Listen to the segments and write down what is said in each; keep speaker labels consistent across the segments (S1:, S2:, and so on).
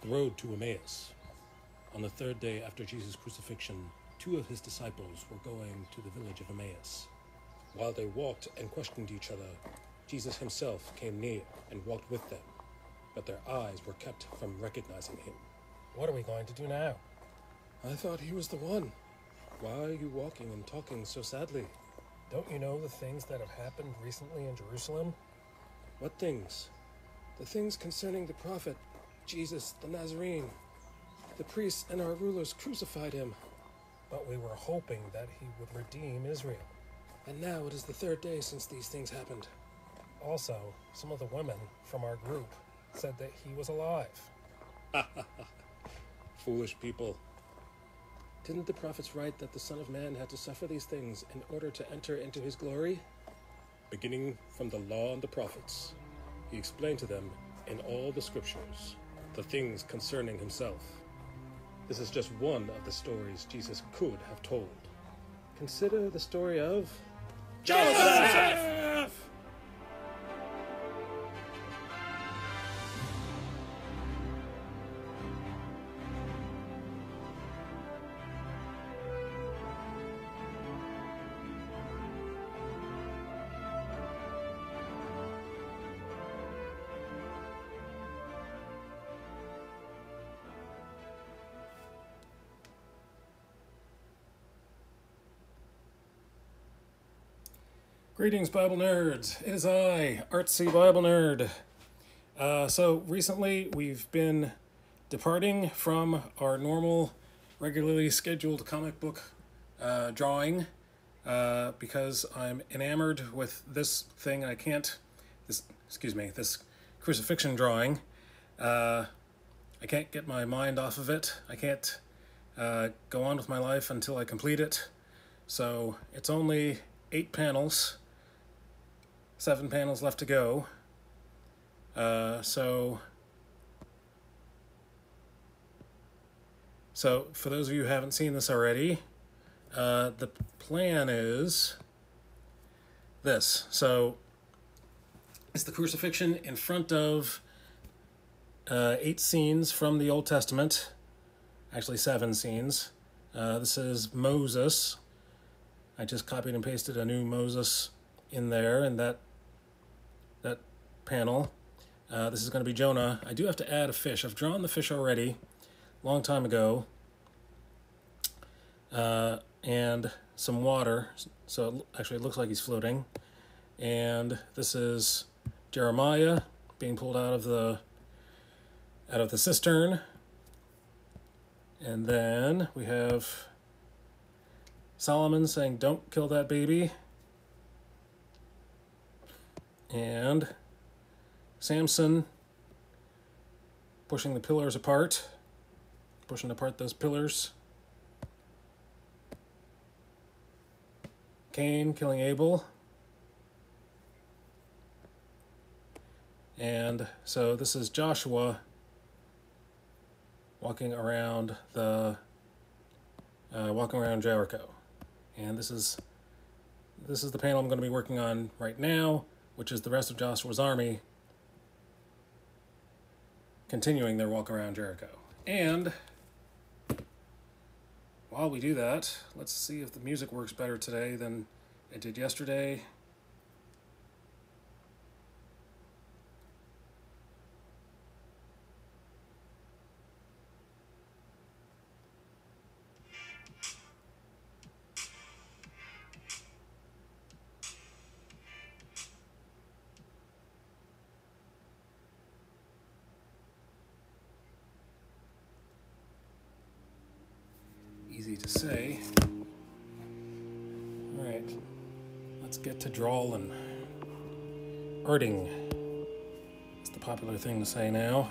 S1: The road to Emmaus. On the third day after Jesus' crucifixion, 2 of his disciples were going to the village of Emmaus. While they walked and questioned each other, Jesus himself came near and walked with them, but their eyes were kept from recognizing him.
S2: What are we going to do now?
S1: I thought he was the one. Why are you walking and talking so sadly?
S2: Don't you know the things that have happened recently in Jerusalem?
S1: What things? The things concerning the prophet, Jesus the Nazarene. The priests and our rulers crucified him.
S2: But we were hoping that he would redeem Israel.
S1: And now it is the 3rd day since these things happened.
S2: Also, some of the women from our group said that he was alive.
S1: Foolish people. Didn't the prophets write that the Son of Man had to suffer these things in order to enter into his glory? Beginning from the law and the prophets, he explained to them in all the scriptures the things concerning himself. This is just one of the stories Jesus could have told. Consider the story of Joseph!
S2: Greetings, Bible nerds. It is I, Artsy Bible Nerd. So recently we've been departing from our normal, regularly scheduled comic book drawing because I'm enamored with this thing. This crucifixion drawing. I can't get my mind off of it. I can't go on with my life until I complete it. So it's only 8 panels. 7 panels left to go. So for those of you who haven't seen this already, the plan is this. So it's the crucifixion in front of 8 scenes from the Old Testament. Actually 7 scenes. This is Moses. I just copied and pasted a new Moses in there in that panel. This is going to be Jonah. I do have to add a fish. I've drawn the fish already, long time ago, and some water. So actually, it looks like he's floating. And this is Jeremiah being pulled out of the cistern. And then we have Solomon saying, "Don't kill that baby." And Samson pushing the pillars apart, pushing apart those pillars. Cain killing Abel. And so this is Joshua walking around Jericho. And this is the panel I'm going to be working on right now, which is the rest of Joshua's army continuing their walk around Jericho. And while we do that, let's see if the music works better today than it did yesterday. Easy to say. All right, let's get to drawing. Arting is the popular thing to say now.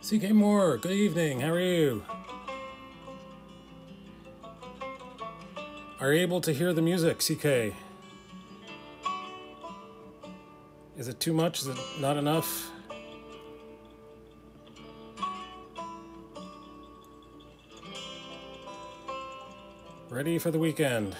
S2: CK Moore, good evening. How are you? Are you able to hear the music, CK? Is it too much? Is it not enough? Ready for the weekend.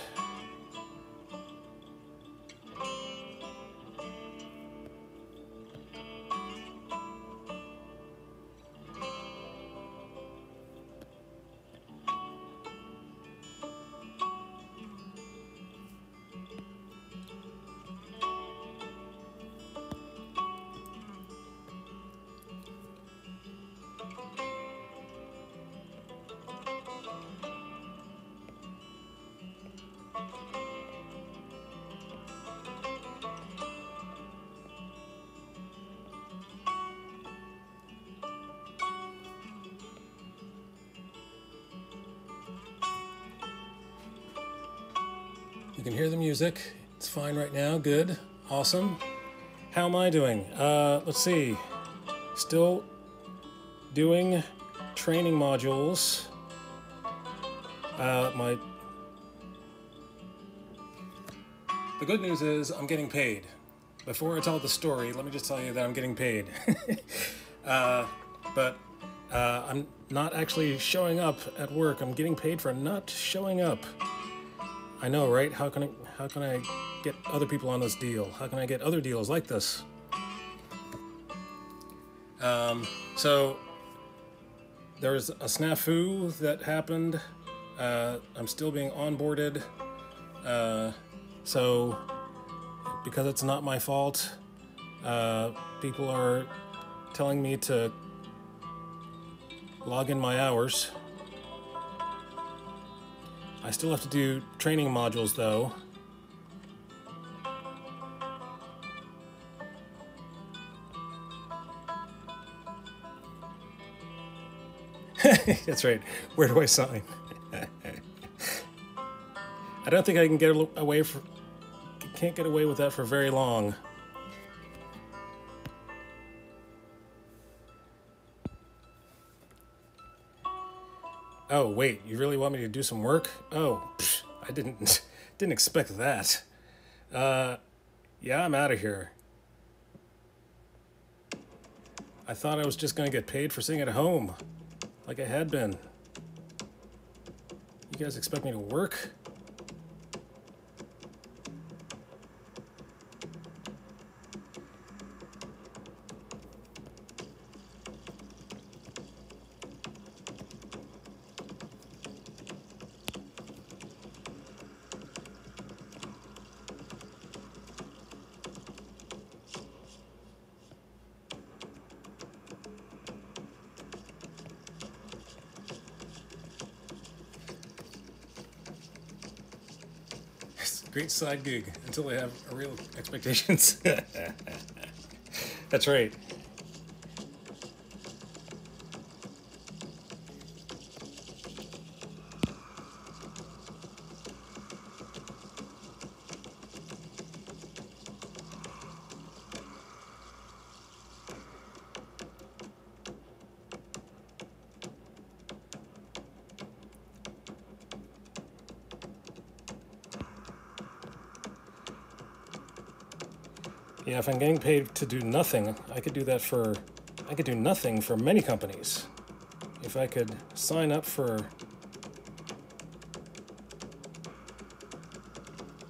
S2: You can hear the music. It's fine right now. Good. Awesome. How am I doing? Let's see. Still doing training modules. The good news is I'm getting paid. Before I tell the story, let me just tell you that I'm getting paid. But I'm not actually showing up at work. I'm getting paid for not showing up. I know, right? How can I get other people on this deal? How can I get other deals like this? So there's a snafu that happened. I'm still being onboarded. So because it's not my fault, people are telling me to log in my hours. I still have to do training modules, though. That's right. Where do I sign? I don't think I can get away can't get away with that for very long. Oh, wait, you really want me to do some work? Oh, I didn't expect that. Yeah, I'm out of here. I thought I was just gonna get paid for sitting at home, like I had been. You guys expect me to work? Great side gig until I have real expectations. That's right. Yeah, if I'm getting paid to do nothing, I could do nothing for many companies. If I could sign up for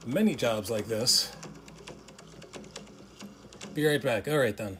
S2: many jobs like this. Be right back. All right, then.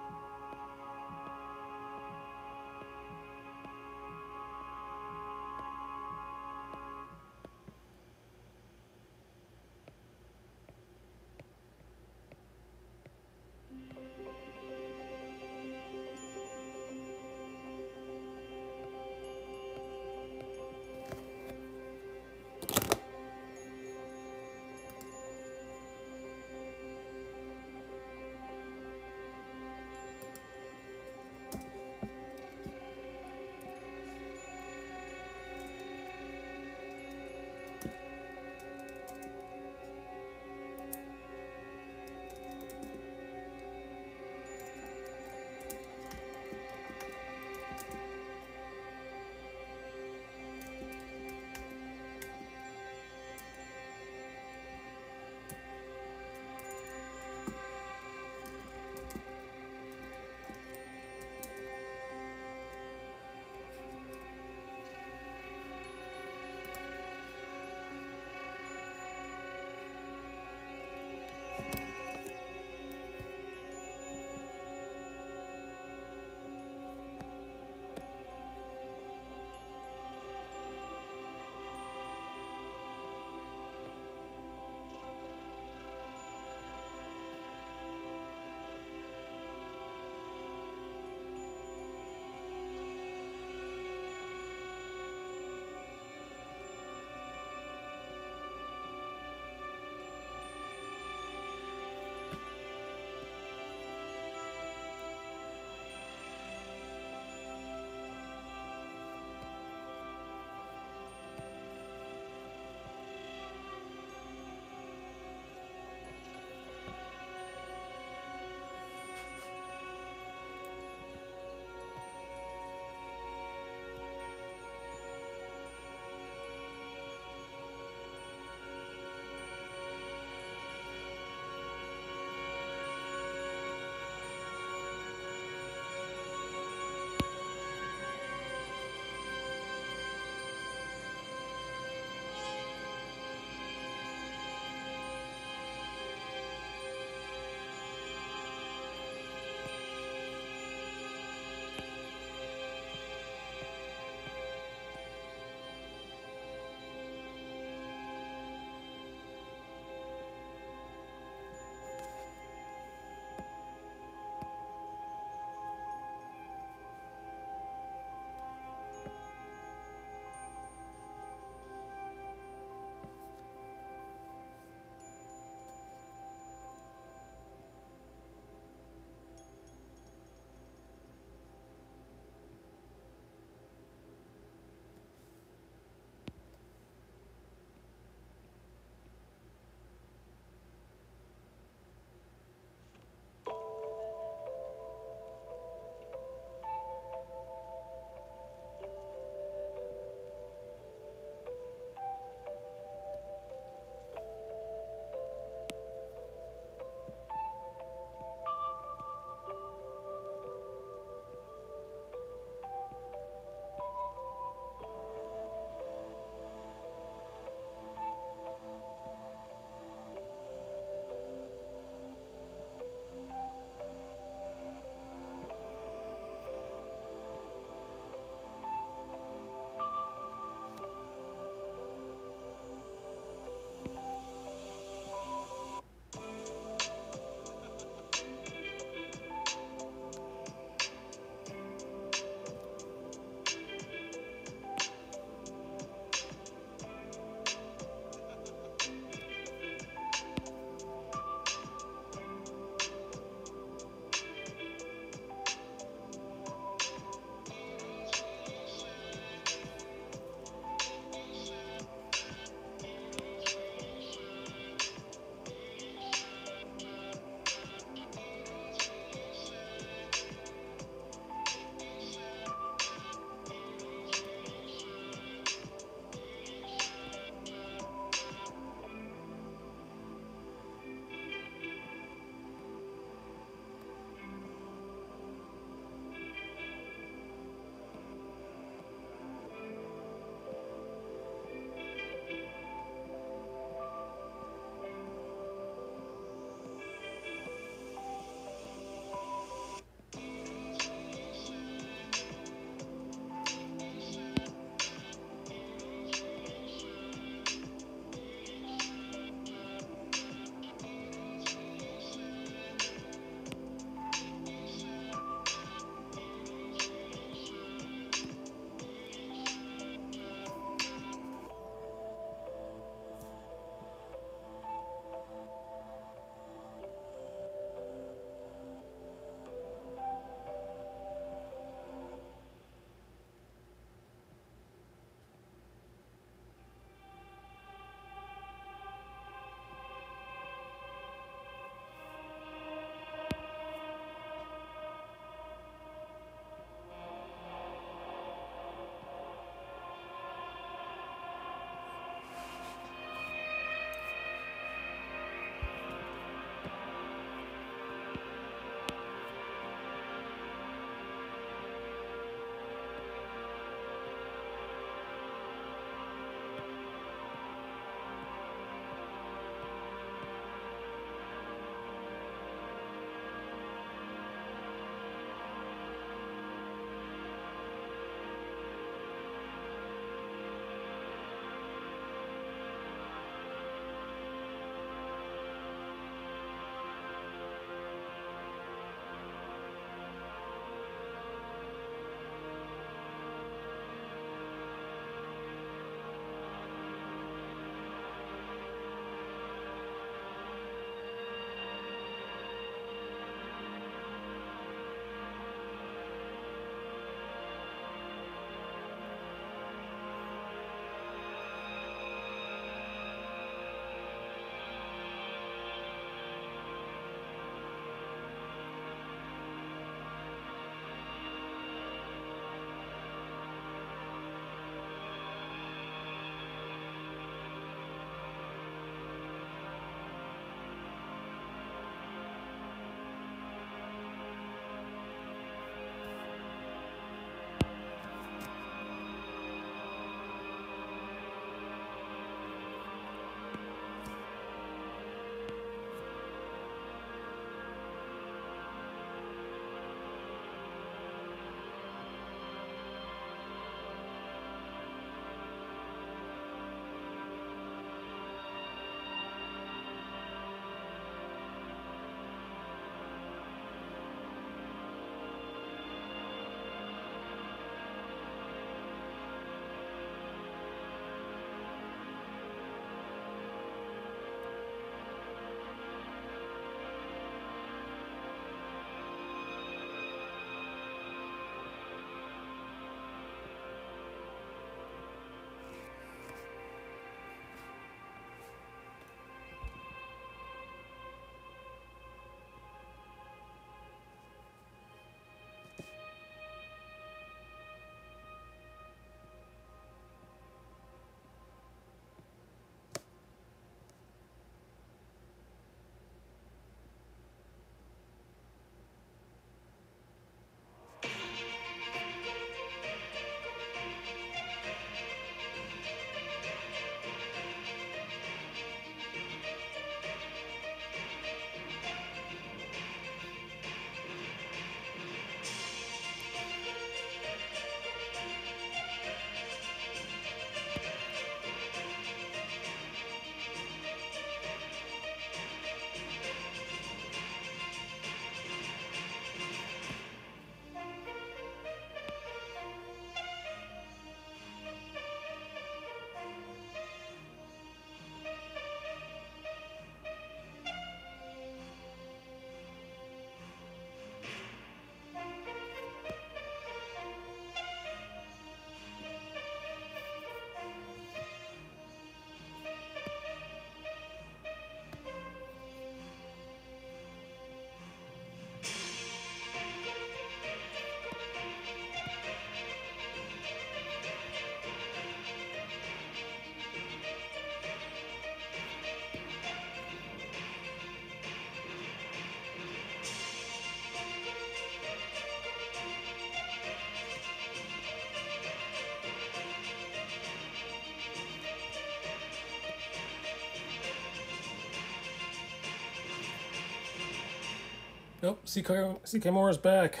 S2: Nope, CK Moore is back.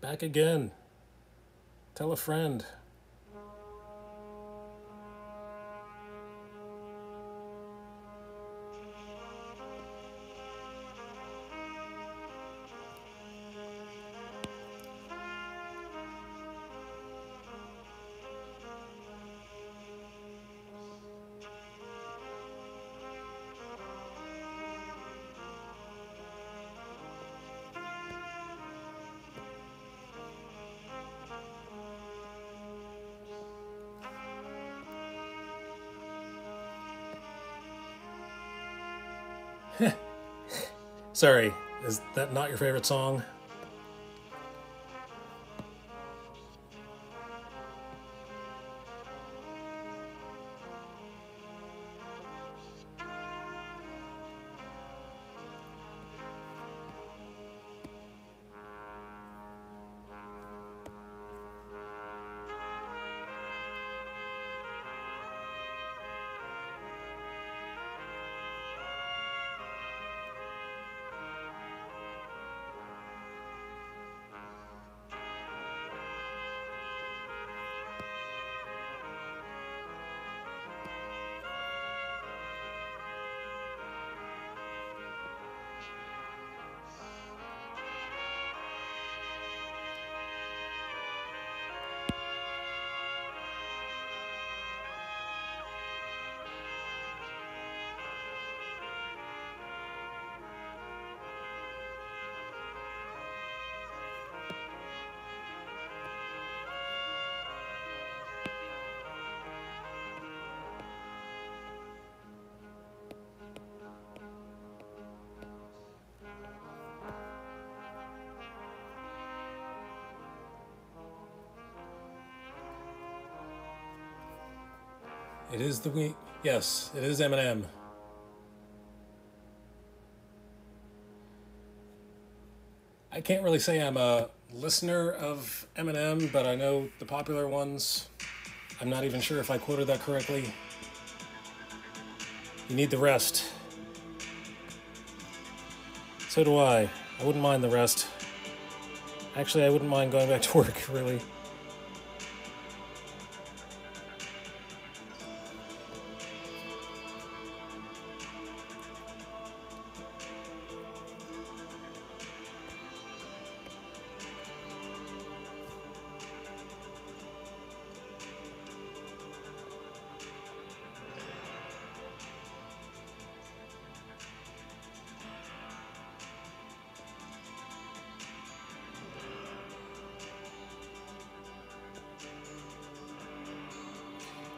S2: Back again. Tell a friend. Sorry, is that not your favorite song? It is the week. Yes, it is Eminem. I can't really say I'm a listener of Eminem, but I know the popular ones. I'm not even sure if I quoted that correctly. You need the rest. So do I. I wouldn't mind the rest. Actually, I wouldn't mind going back to work, really.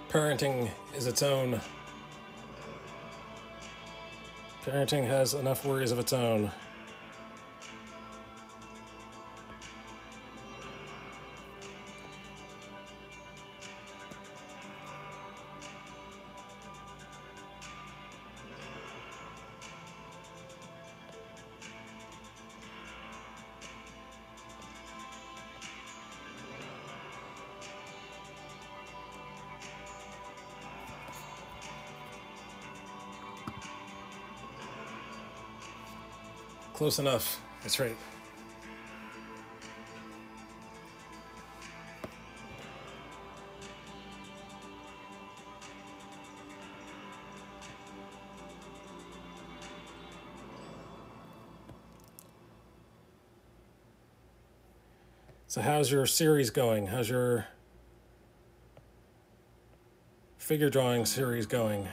S2: Parenting is its own. Parenting has enough worries of its own. Close enough. That's right. So how's your series going? How's your figure drawing series going?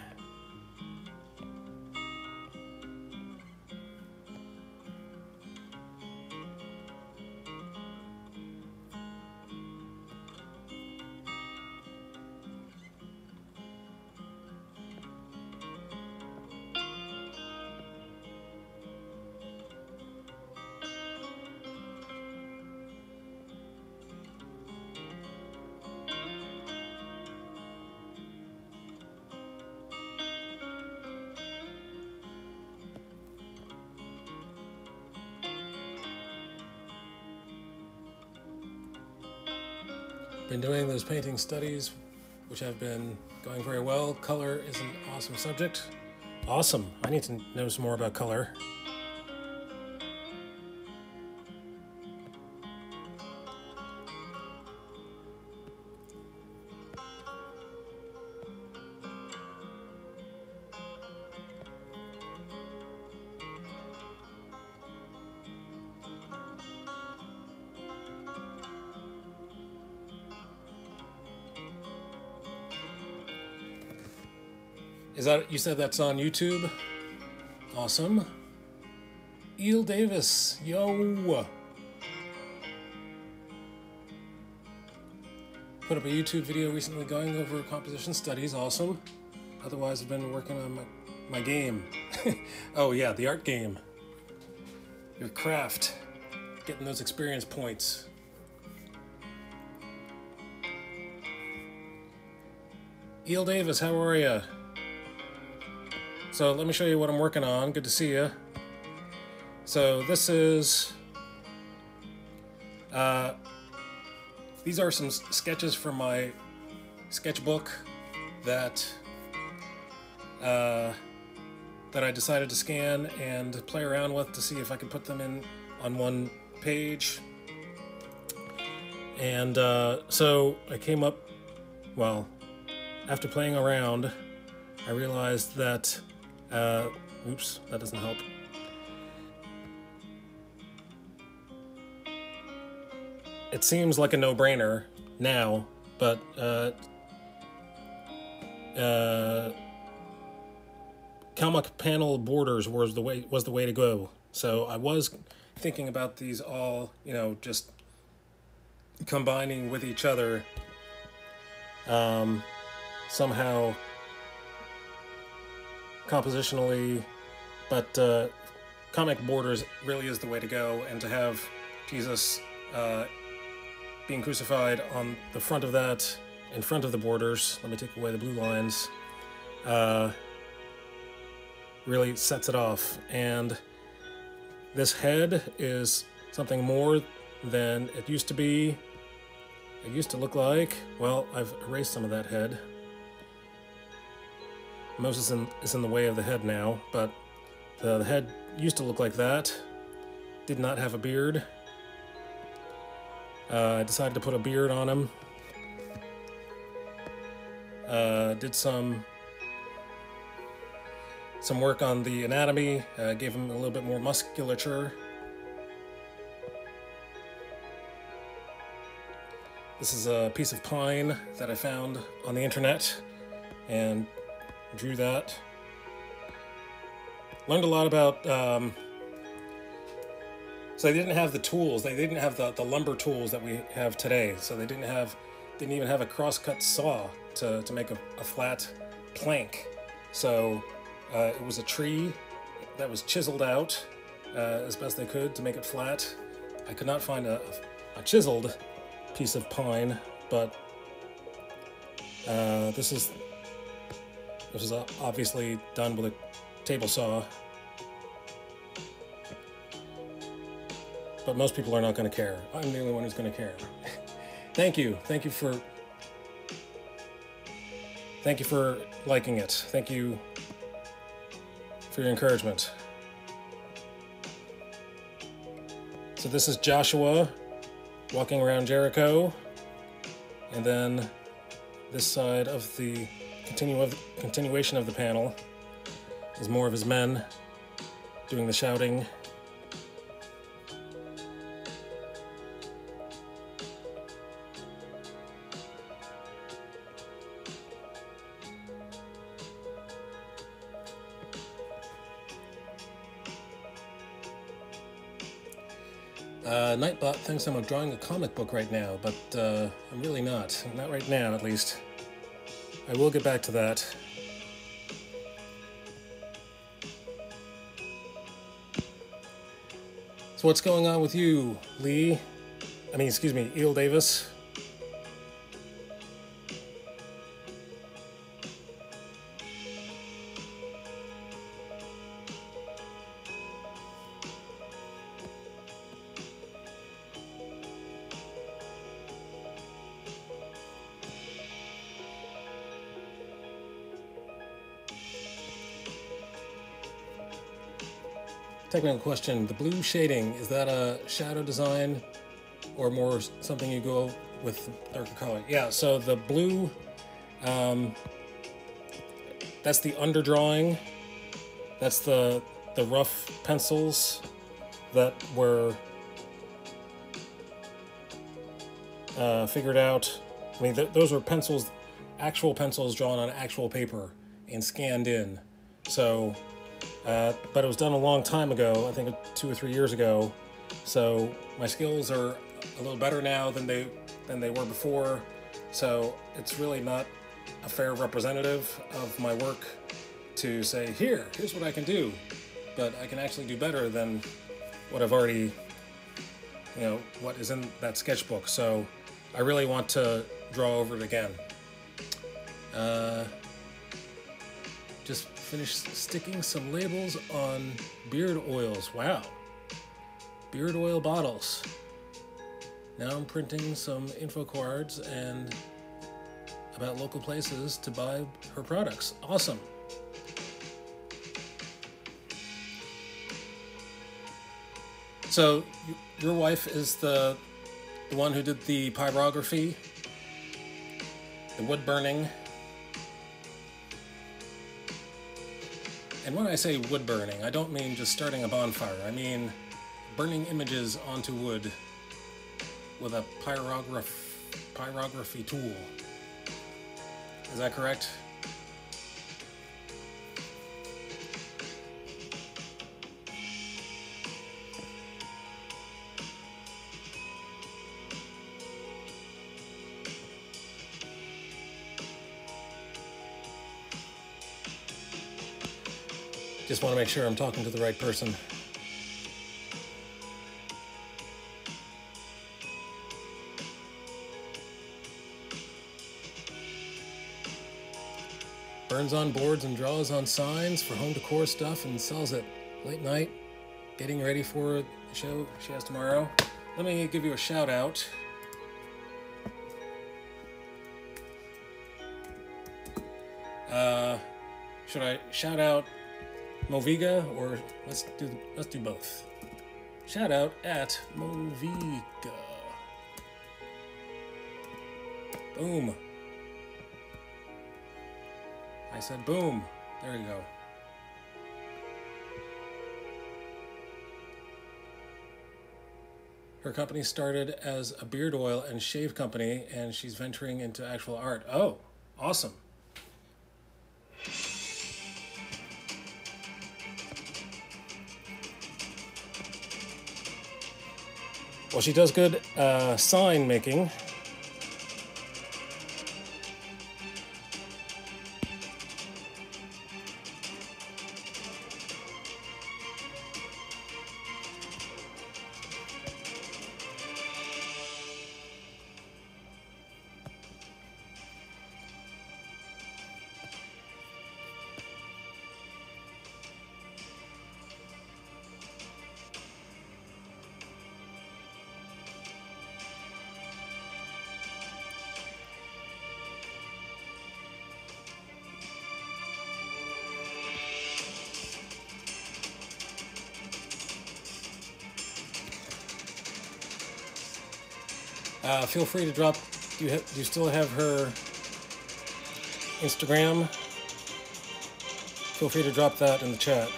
S2: Been doing those painting studies, which have been going very well. Color is an awesome subject. Awesome. I need to know some more about color. Is that, you said that's on YouTube? Awesome. Eel Davis, yo! Put up a YouTube video recently going over composition studies, awesome. Otherwise, I've been working on my game. Oh yeah, the art game. Your craft. Getting those experience points. Eel Davis, how are ya? So let me show you what I'm working on. Good to see you. So this is, these are some sketches from my sketchbook that I decided to scan and play around with to see if I could put them in on one page. And so I came up, well, after playing around, I realized that oops, that doesn't help. It seems like a no-brainer now, but comic panel borders was the way to go. So I was thinking about these all, you know, just combining with each other somehow compositionally, but comic borders really is the way to go, and to have Jesus being crucified on the front of that, in front of the borders, let me take away the blue lines, really sets it off. And this head is something more than it used to be. It used to look like, well, I've erased some of that head. Moses is in the way of the head now, but the head used to look like that. Did not have a beard. I decided to put a beard on him. Did some work on the anatomy, gave him a little bit more musculature. This is a piece of pine that I found on the internet and drew that. Learned a lot about, so they didn't have the tools, they didn't have the lumber tools that we have today. So they didn't even have a cross-cut saw to make a flat plank. So it was a tree that was chiseled out as best they could to make it flat. I could not find a chiseled piece of pine, but this is obviously done with a table saw. But most people are not going to care. I'm the only one who's going to care. Thank you for liking it. Thank you for your encouragement. So this is Joshua walking around Jericho, and then this side of the continuation of the panel is more of his men doing the shouting. Nightbot thinks I'm drawing a comic book right now, but I'm really not. Not right now, at least. I will get back to that. So what's going on with you, Eel Davis? technical question. The blue shading, is that a shadow design or more something you go with darker color? Yeah, so the blue, that's the underdrawing. That's the rough pencils that were figured out. I mean, those are pencils, actual pencils drawn on actual paper and scanned in. So, but it was done a long time ago, I think 2 or 3 years ago. So my skills are a little better now than they were before. So it's really not a fair representative of my work to say, here's what I can do. But I can actually do better than what I've already, what is in that sketchbook. So I really want to draw over it again. Just finished sticking some labels on beard oils. Wow. Beard oil bottles. Now I'm printing some info cards and about local places to buy her products. Awesome. So your wife is the one who did the pyrography, the wood burning. And when I say wood burning, I don't mean just starting a bonfire. I mean burning images onto wood with a pyrography tool. Is that correct? Just want to make sure I'm talking to the right person. Burns on boards and draws on signs for home decor stuff and sells it late night, getting ready for the show she has tomorrow. Let me give you a shout out. Should I shout out Moviga, or let's do both. Shout out at Moviga. Boom. I said boom. There you go. Her company started as a beard oil and shave company, and she's venturing into actual art. Oh, awesome. Well, she does good sign making. Feel free to drop. Do you still have her Instagram? Feel free to drop that in the chat.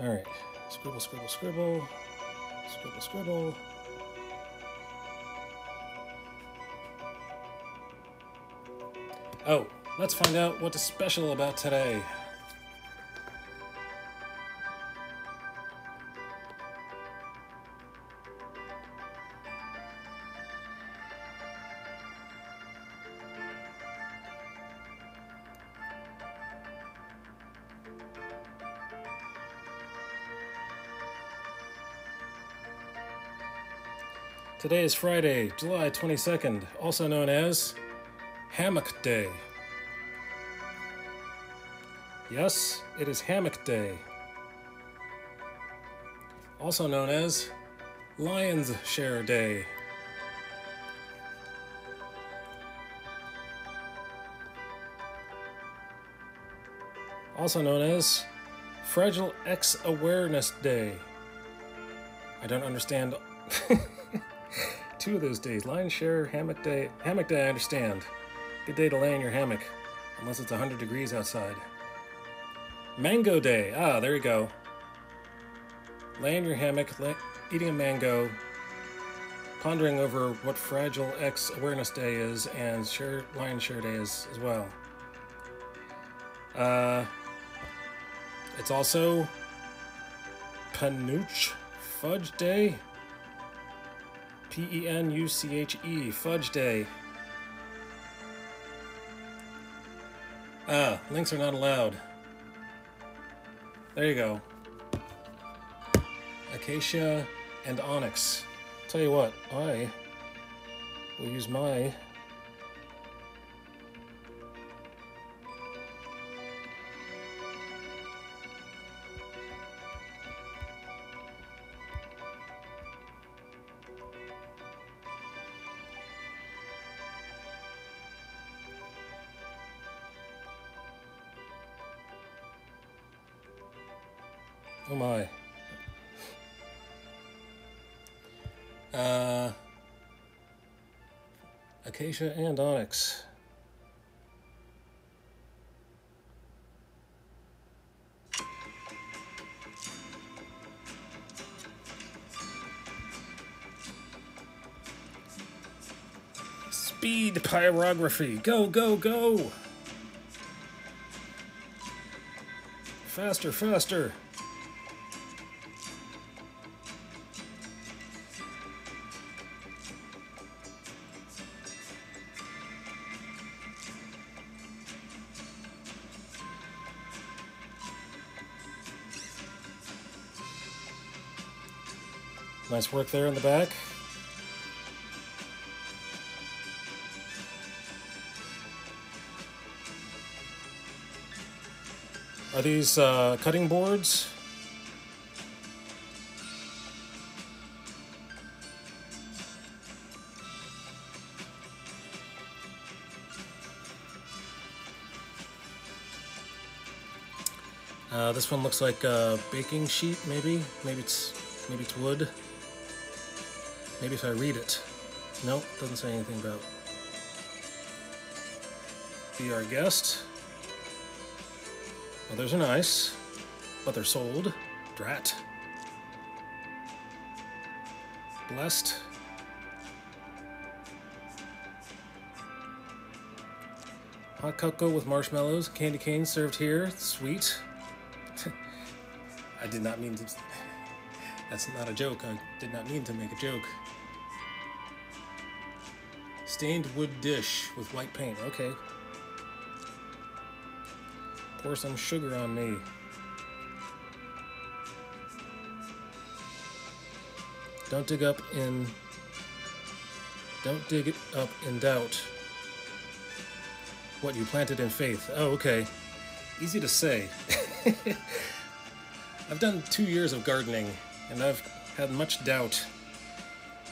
S2: All right, scribble, scribble, scribble, scribble, scribble. Oh, let's find out what is special about today. Today is Friday, July 22nd, also known as Hammock Day. Yes, it is Hammock Day. Also known as Lion's Share Day. Also known as Fragile X Awareness Day. I don't understand two of those days. Lion's Share, Hammock Day. Hammock Day I understand. Good day to lay in your hammock, unless it's 100 degrees outside. Mango Day. Ah, there you go. Lay in your hammock, eating a mango, pondering over what Fragile X Awareness Day is, and Lion's Share Day is as well. It's also Penuche Fudge Day. Penuche, Fudge Day. Ah, links are not allowed. There you go. Acacia and onyx. Tell you what, I will use my oh my. Acacia and onyx. Speed pyrography. Go, go, go! Faster, faster! Nice work there in the back. Are these cutting boards? This one looks like a baking sheet, maybe. Maybe it's wood. Maybe if I read it. Nope, doesn't say anything about be our guest. Well, those are nice, but they're sold. Drat. Blessed. Hot cocoa with marshmallows, candy canes served here. Sweet. I did not mean to. That's not a joke. I did not mean to make a joke. Stained wood dish with white paint. Okay. Pour some sugar on me. Don't dig it up in doubt. What you planted in faith. Oh, okay. Easy to say. I've done 2 years of gardening, and I've had much doubt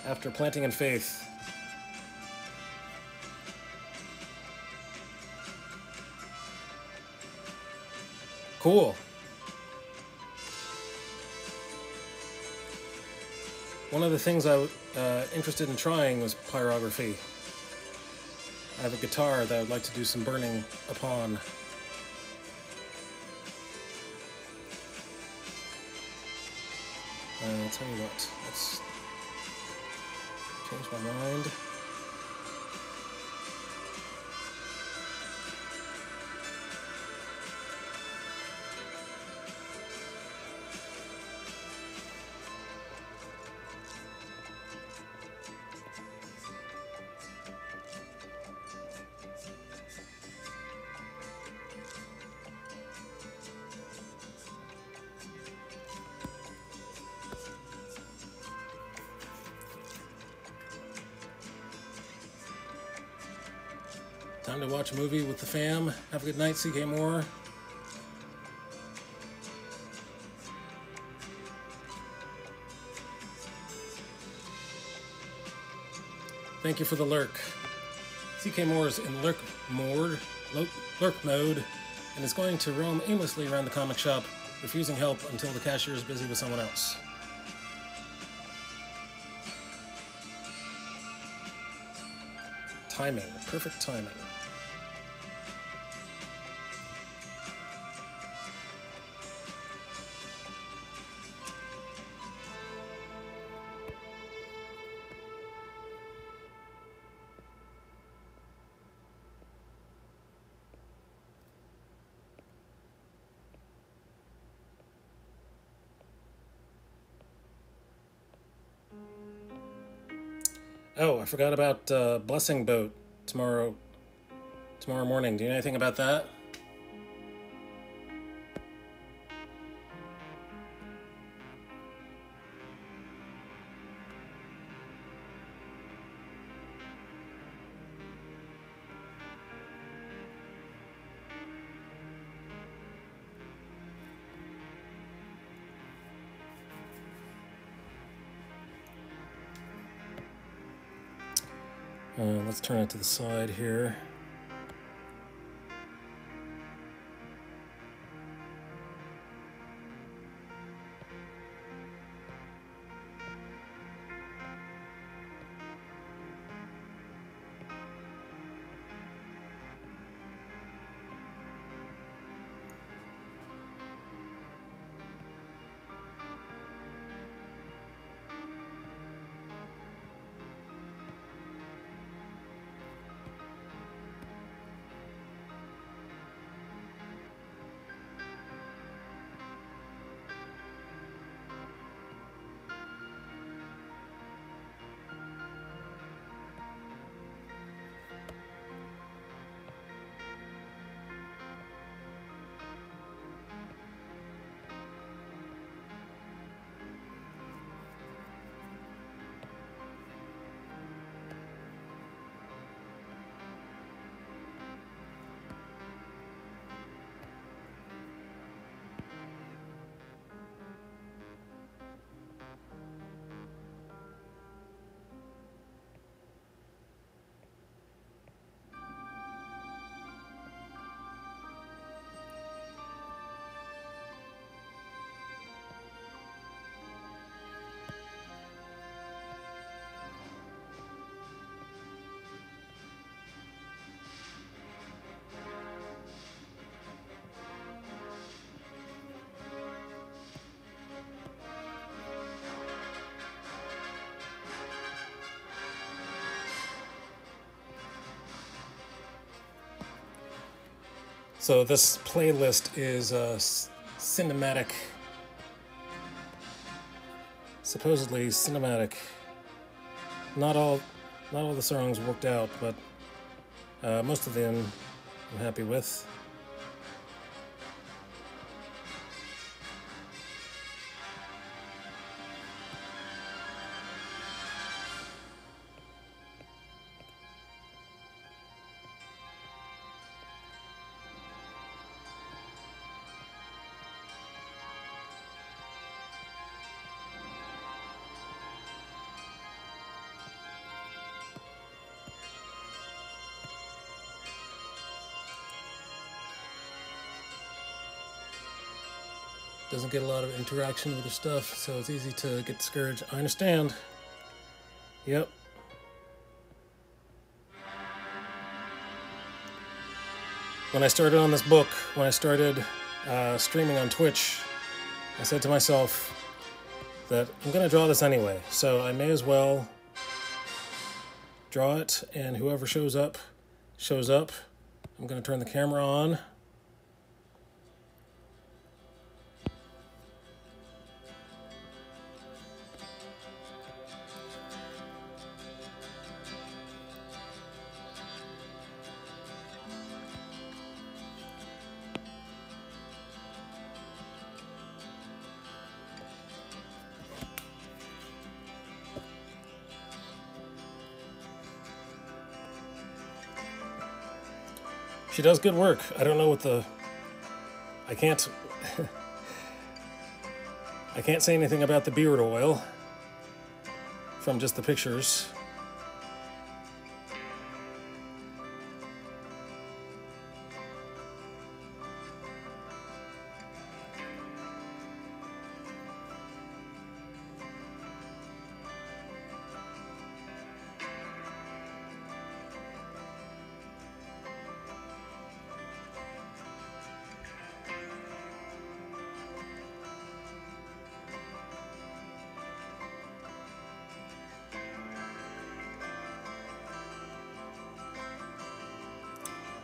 S2: after planting in faith. Cool. One of the things I was interested in trying was pyrography. I have a guitar that I would like to do some burning upon. I'll tell you what, let's change my mind. Time to watch a movie with the fam. Have a good night, CK Moore. Thank you for the lurk. CK Moore is in lurk mode and is going to roam aimlessly around the comic shop, refusing help until the cashier is busy with someone else. Timing, perfect timing. Oh, I forgot about Blessing Boat tomorrow morning. Do you know anything about that? Let's turn it to the side here. So this playlist is cinematic, supposedly cinematic. Not all the songs worked out, but most of them I'm happy with. Doesn't get a lot of interaction with the stuff, so it's easy to get discouraged. I understand. Yep. When I started on this book, when I started streaming on Twitch, I said to myself that I'm going to draw this anyway, so I may as well draw it, and whoever shows up, shows up. I'm going to turn the camera on. She does good work. I don't know what I can't... I can't say anything about the beard oil from just the pictures.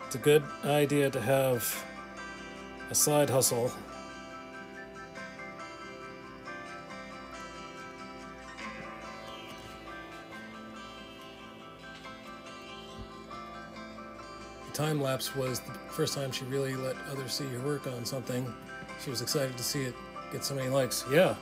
S2: It's a good idea to have a side hustle. The time lapse was the first time she really let others see her work on something. She was excited to see it get so many likes. Yeah.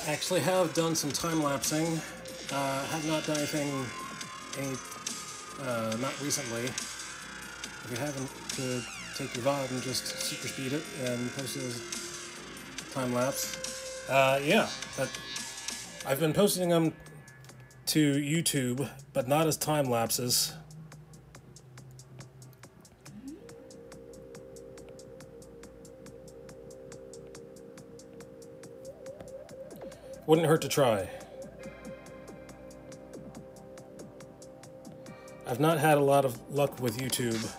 S2: Actually have done some time lapsing. Have not done anything not recently. If you haven't, to take your VOD and just super speed it and post it as time lapse. Yeah, but I've been posting them to YouTube, but not as time lapses. Wouldn't hurt to try. I've not had a lot of luck with YouTube.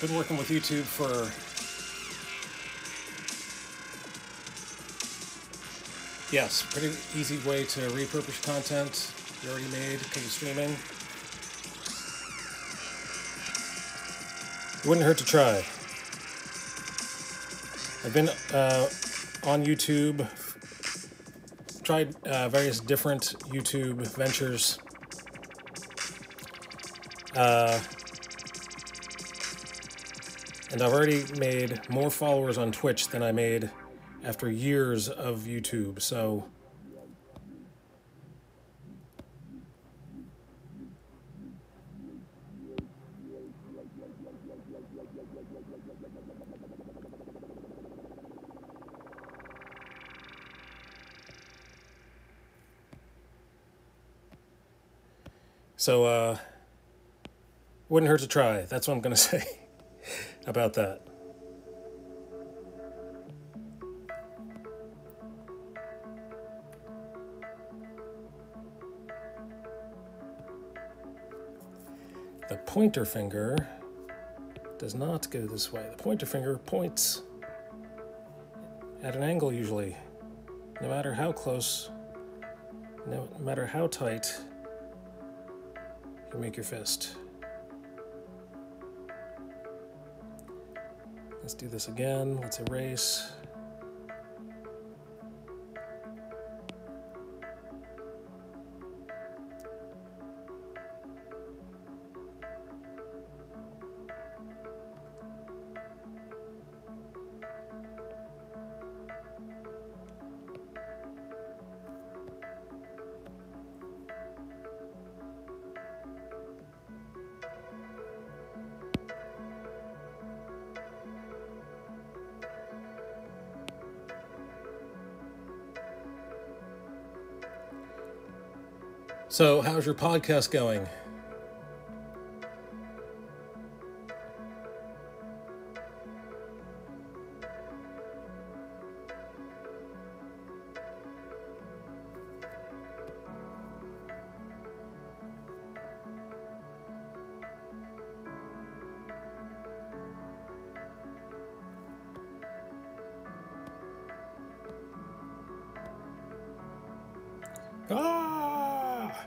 S2: Been working with YouTube for yes, pretty easy way to repurpose content you already made because of streaming. Wouldn't hurt to try. I've been on YouTube, tried various different YouTube ventures. And I've already made more followers on Twitch than I made after years of YouTube, so... So, wouldn't hurt to try. That's what I'm going to say about that. The pointer finger does not go this way. The pointer finger points at an angle usually, no matter how close, no matter how tight you make your fist. Let's do this again. Let's erase. So, how's your podcast going? Ah!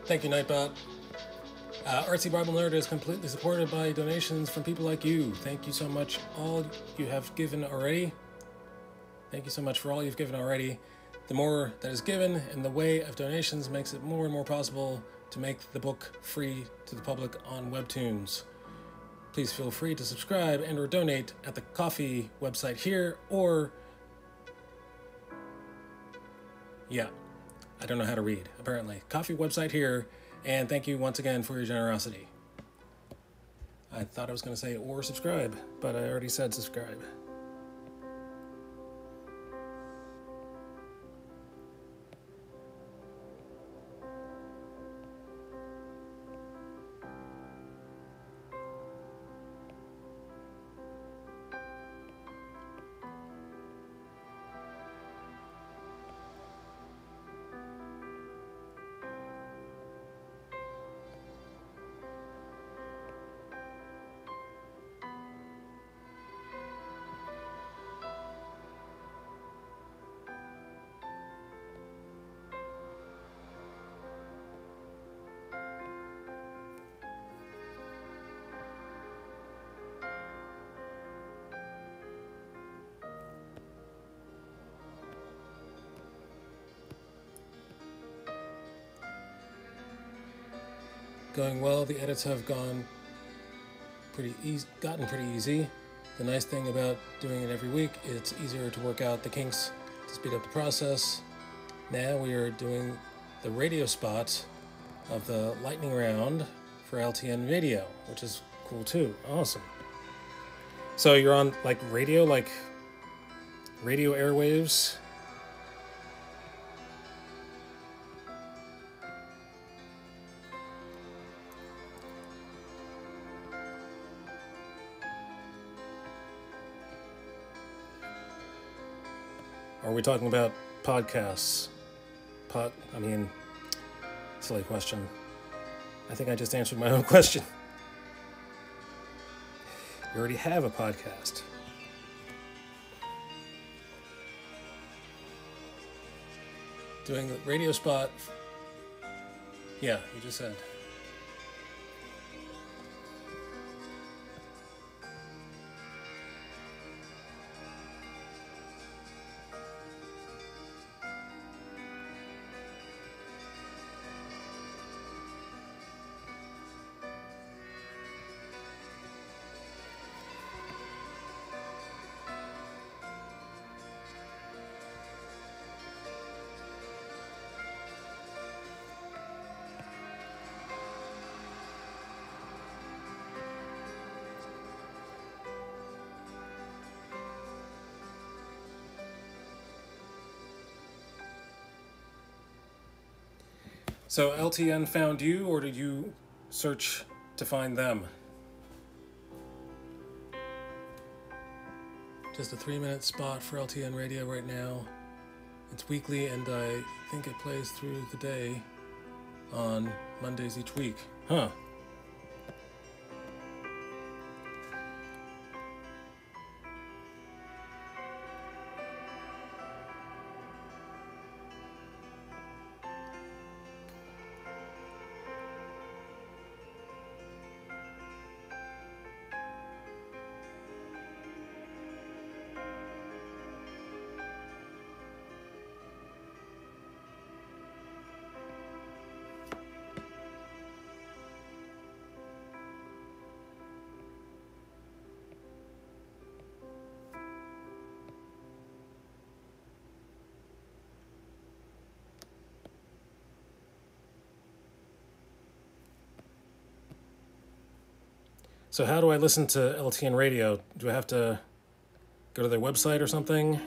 S2: Thank you, Nightbot. Artsy Bible Nerd is completely supported by donations from people like you. Thank you so much, all you have given already. Thank you so much for all you've given already. The more that is given in the way of donations makes it more and more possible to make the book free to the public on Webtoons. Please feel free to subscribe and or donate at the Ko-fi website here, or... yeah, I don't know how to read, apparently. Ko-fi website here, and thank you once again for your generosity. I thought I was going to say or subscribe, but I already said subscribe. Going well. The edits have gotten pretty easy. The nice thing about doing it every week, it's easier to work out the kinks to speed up the process. Now we are doing the radio spot of the lightning round for LTN video, which is cool too. Awesome. So you're on like radio airwaves. Are we talking about podcasts? Silly question. I think I just answered my own question. You already have a podcast. Doing the radio spot. Yeah, you just said. So LTN found you, or did you search to find them?
S1: Just a 3-minute spot for LTN radio right now. It's weekly, and I think it plays through the day on Mondays each week.
S2: Huh. So how do I listen to LTN radio? Do I have to go to their website or something?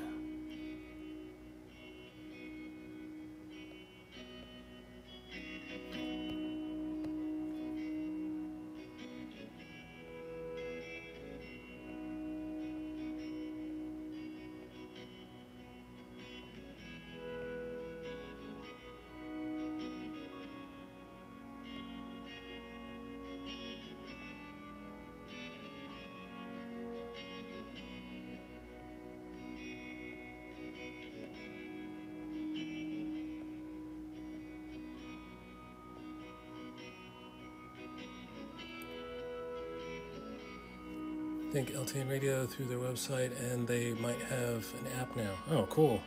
S1: I think LTN radio through their website, and they might have an app now.
S2: Oh, cool.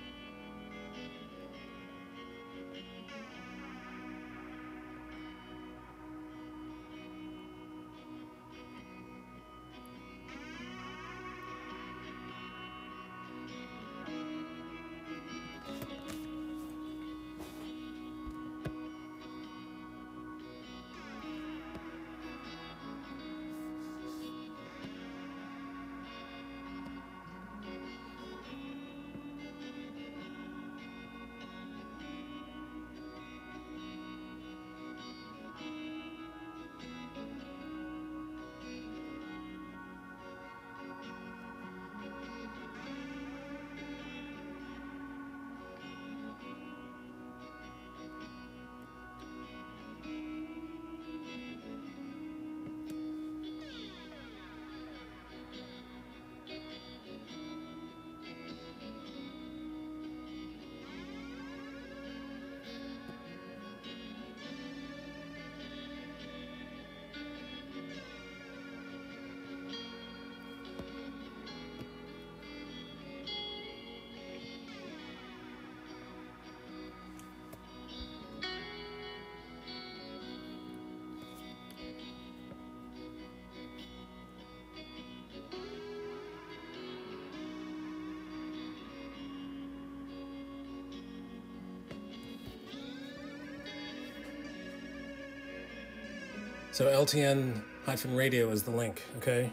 S2: So LTN-radio is the link, okay?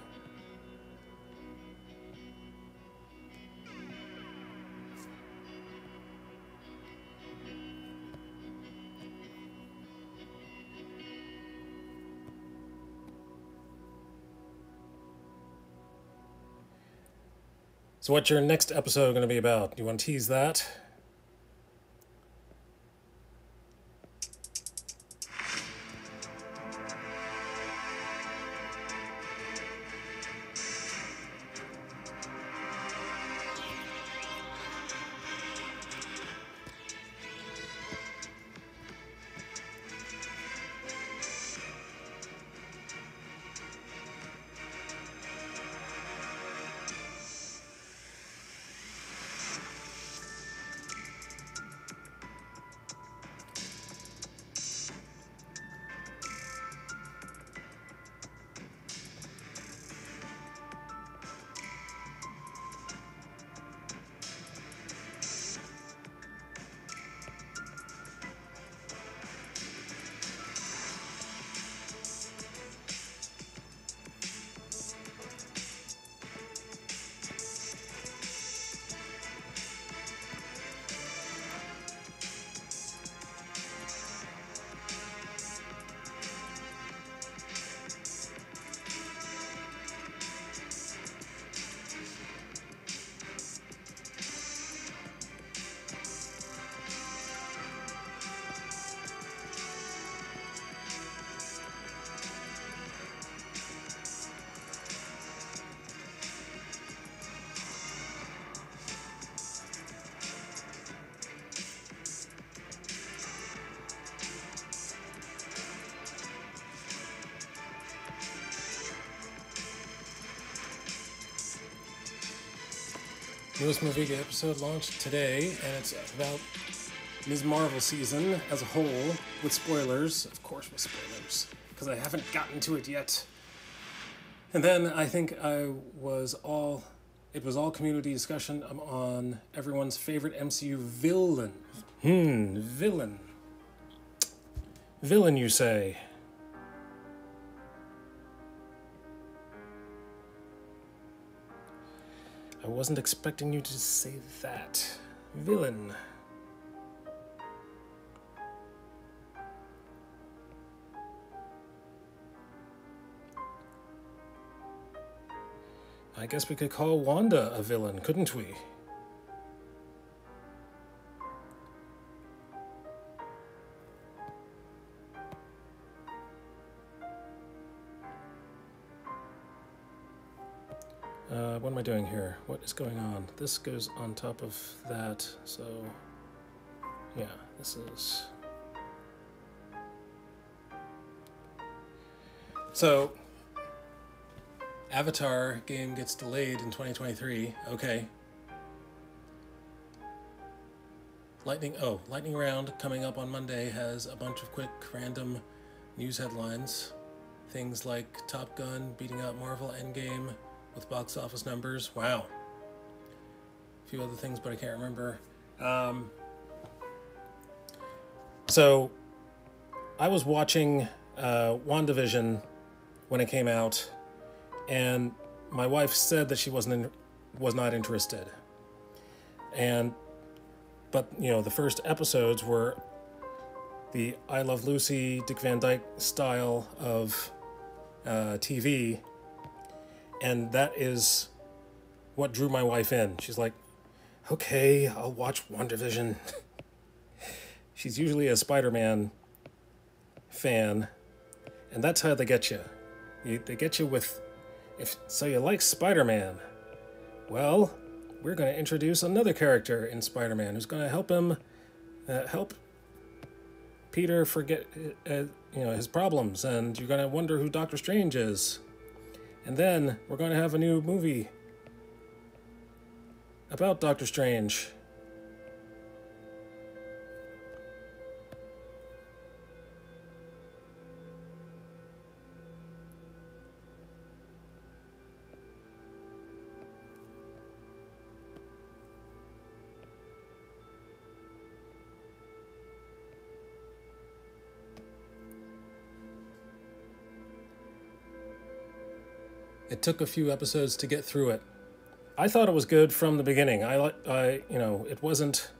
S2: So what's your next episode going to be about? Do you want to tease that? Newest movie episode launched today, and it's about Ms. Marvel season as a whole, with spoilers. Of course with spoilers, because I haven't gotten to it yet. And then I think it was all community discussion on everyone's favorite MCU villain. Villain. Villain, you say? I wasn't expecting you to say that. Villain. I guess we could call Wanda a villain, couldn't we? What am I doing here? What is going on? This goes on top of that, so yeah, this is... So, Avatar game gets delayed in 2023, okay. Lightning Round coming up on Monday has a bunch of quick random news headlines. Things like Top Gun beating out Marvel Endgame with box office numbers. Wow. A few other things, but I can't remember. So, I was watching WandaVision when it came out, and my wife said that she was not interested. But you know, the first episodes were the I Love Lucy, Dick Van Dyke style of TV. And that is what drew my wife in. She's like, okay, I'll watch WandaVision. She's usually a Spider-Man fan. And that's how they get you. They get you with, so you like Spider-Man. Well, we're going to introduce another character in Spider-Man who's going to help him, help Peter forget his problems. And you're going to wonder who Doctor Strange is. And then we're going to have a new movie about Doctor Strange. It took a few episodes to get through it. I thought it was good from the beginning. It wasn't...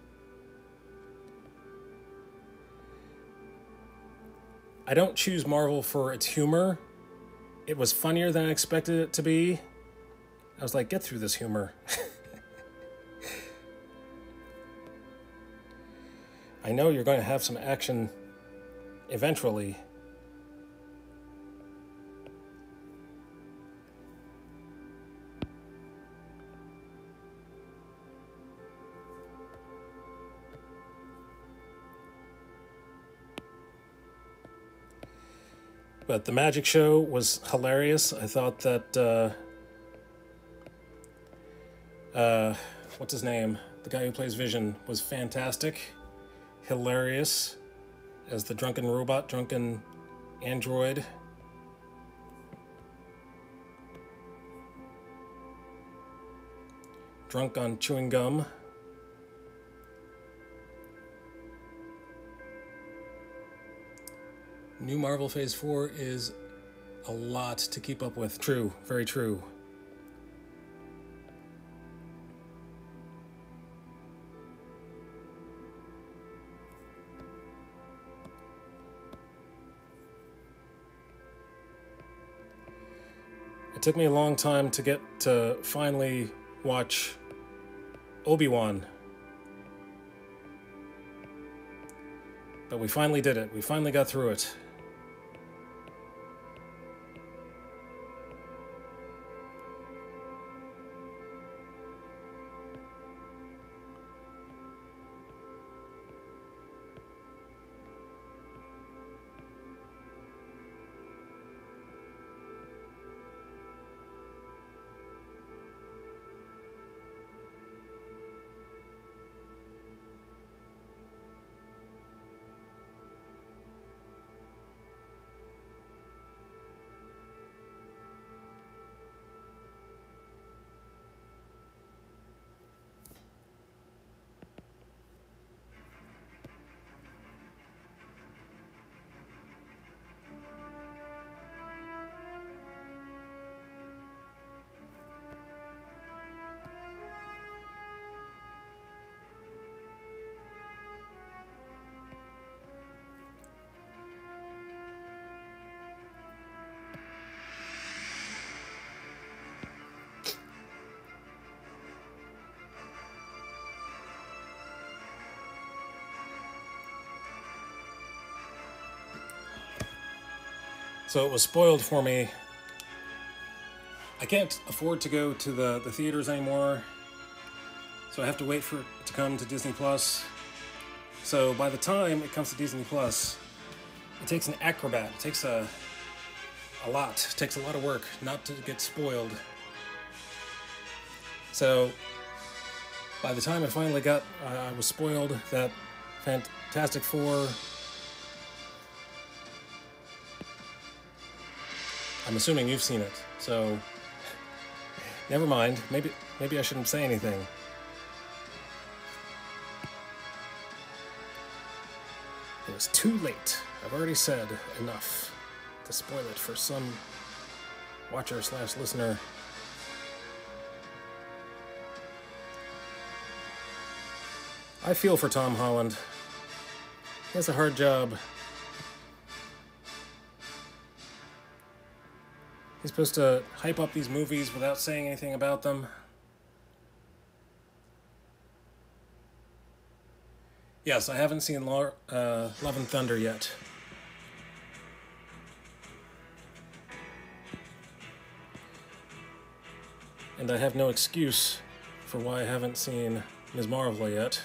S2: I don't choose Marvel for its humor. It was funnier than I expected it to be. I was like, get through this humor. I know you're going to have some action eventually. But the magic show was hilarious. I thought that, what's his name? The guy who plays Vision was fantastic. Hilarious as the drunken android. Drunk on chewing gum. New Marvel Phase 4 is a lot to keep up with. True, very true. It took me a long time to get to finally watch Obi-Wan. But we finally did it. We finally got through it. So it was spoiled for me. I can't afford to go to the theaters anymore, so I have to wait for it to come to Disney Plus. So by the time it comes to Disney Plus, it takes an acrobat. It takes a lot. It takes a lot of work not to get spoiled. So by the time I finally I was spoiled that Fantastic Four, I'm assuming you've seen it, so never mind. Maybe I shouldn't say anything. It was too late. I've already said enough to spoil it for some watcher/listener. I feel for Tom Holland. He has a hard job. He's supposed to hype up these movies without saying anything about them. Yes, I haven't seen Love and Thunder yet. And I have no excuse for why I haven't seen Ms. Marvel yet.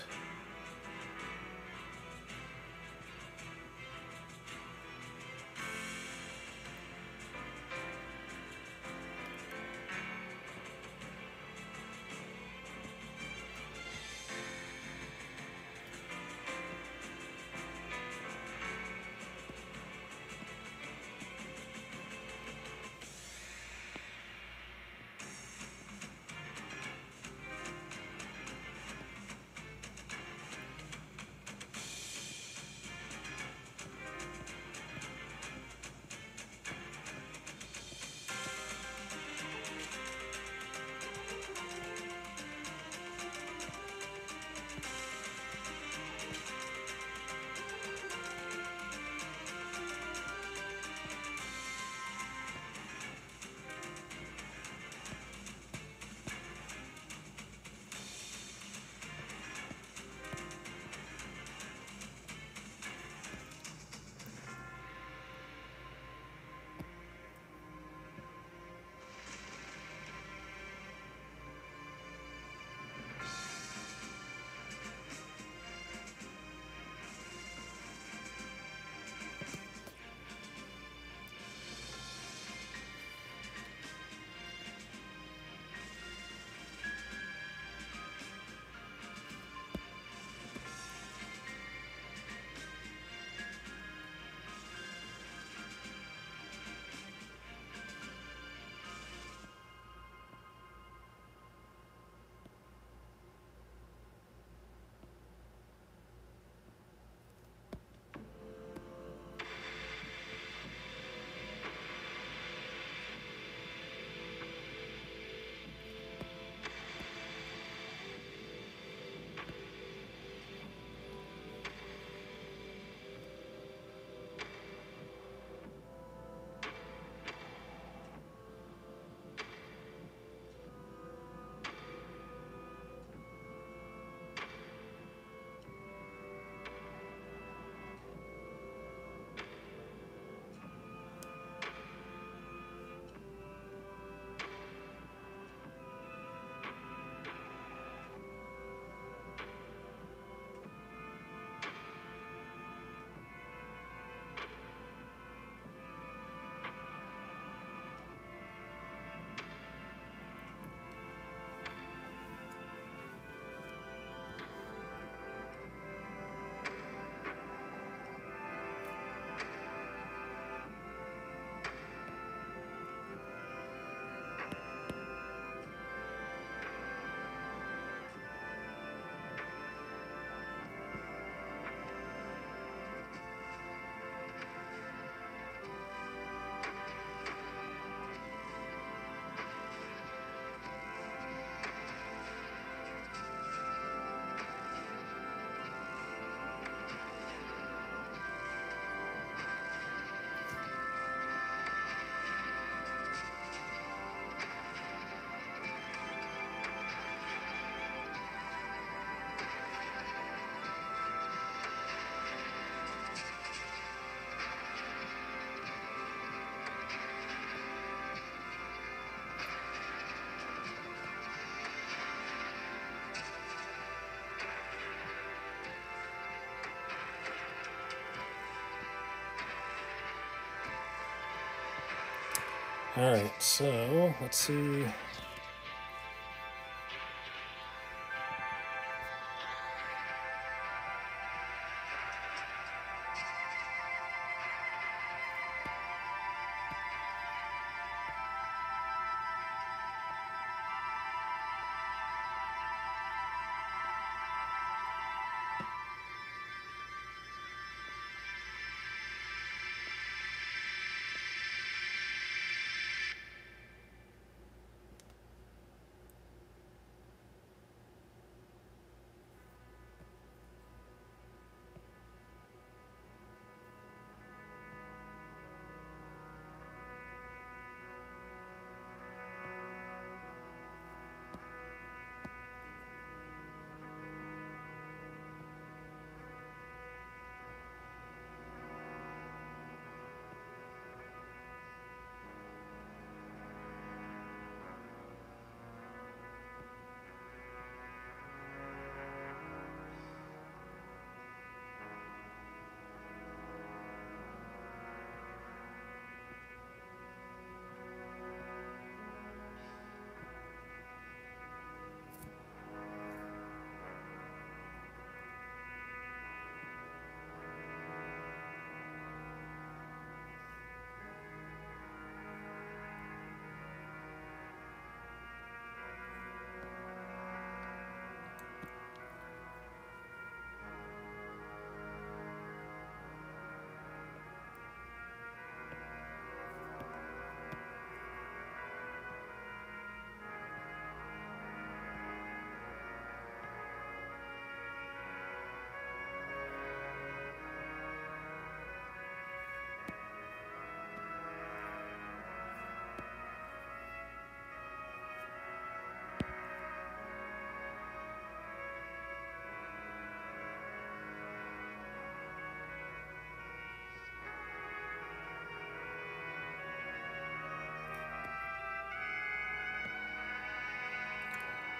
S2: Alright, so let's see.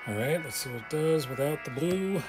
S2: Alright, let's see what it does without the blue.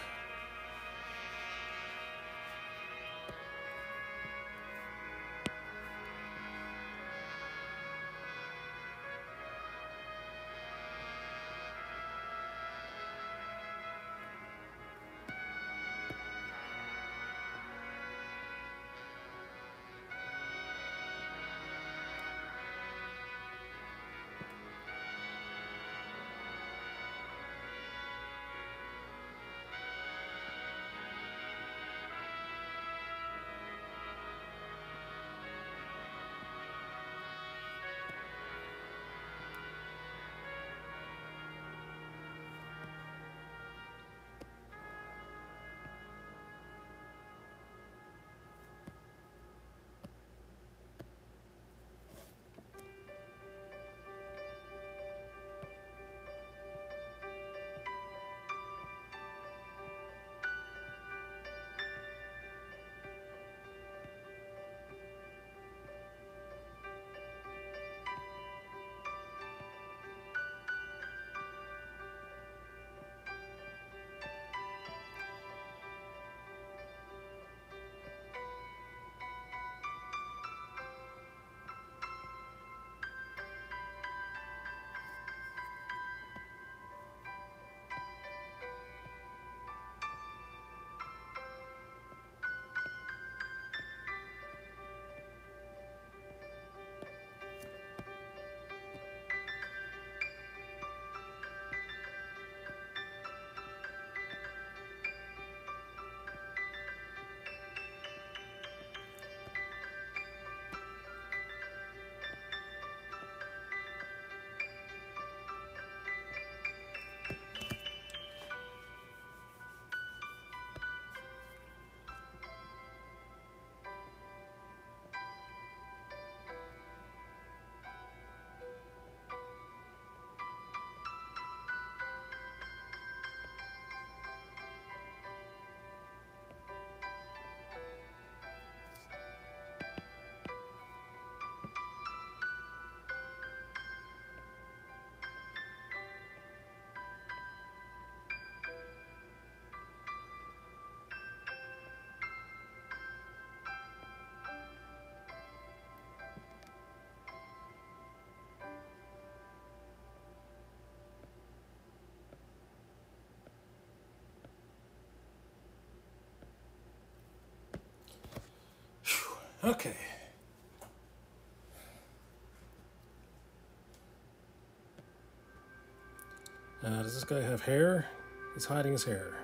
S2: Okay. Does this guy have hair? He's hiding his hair.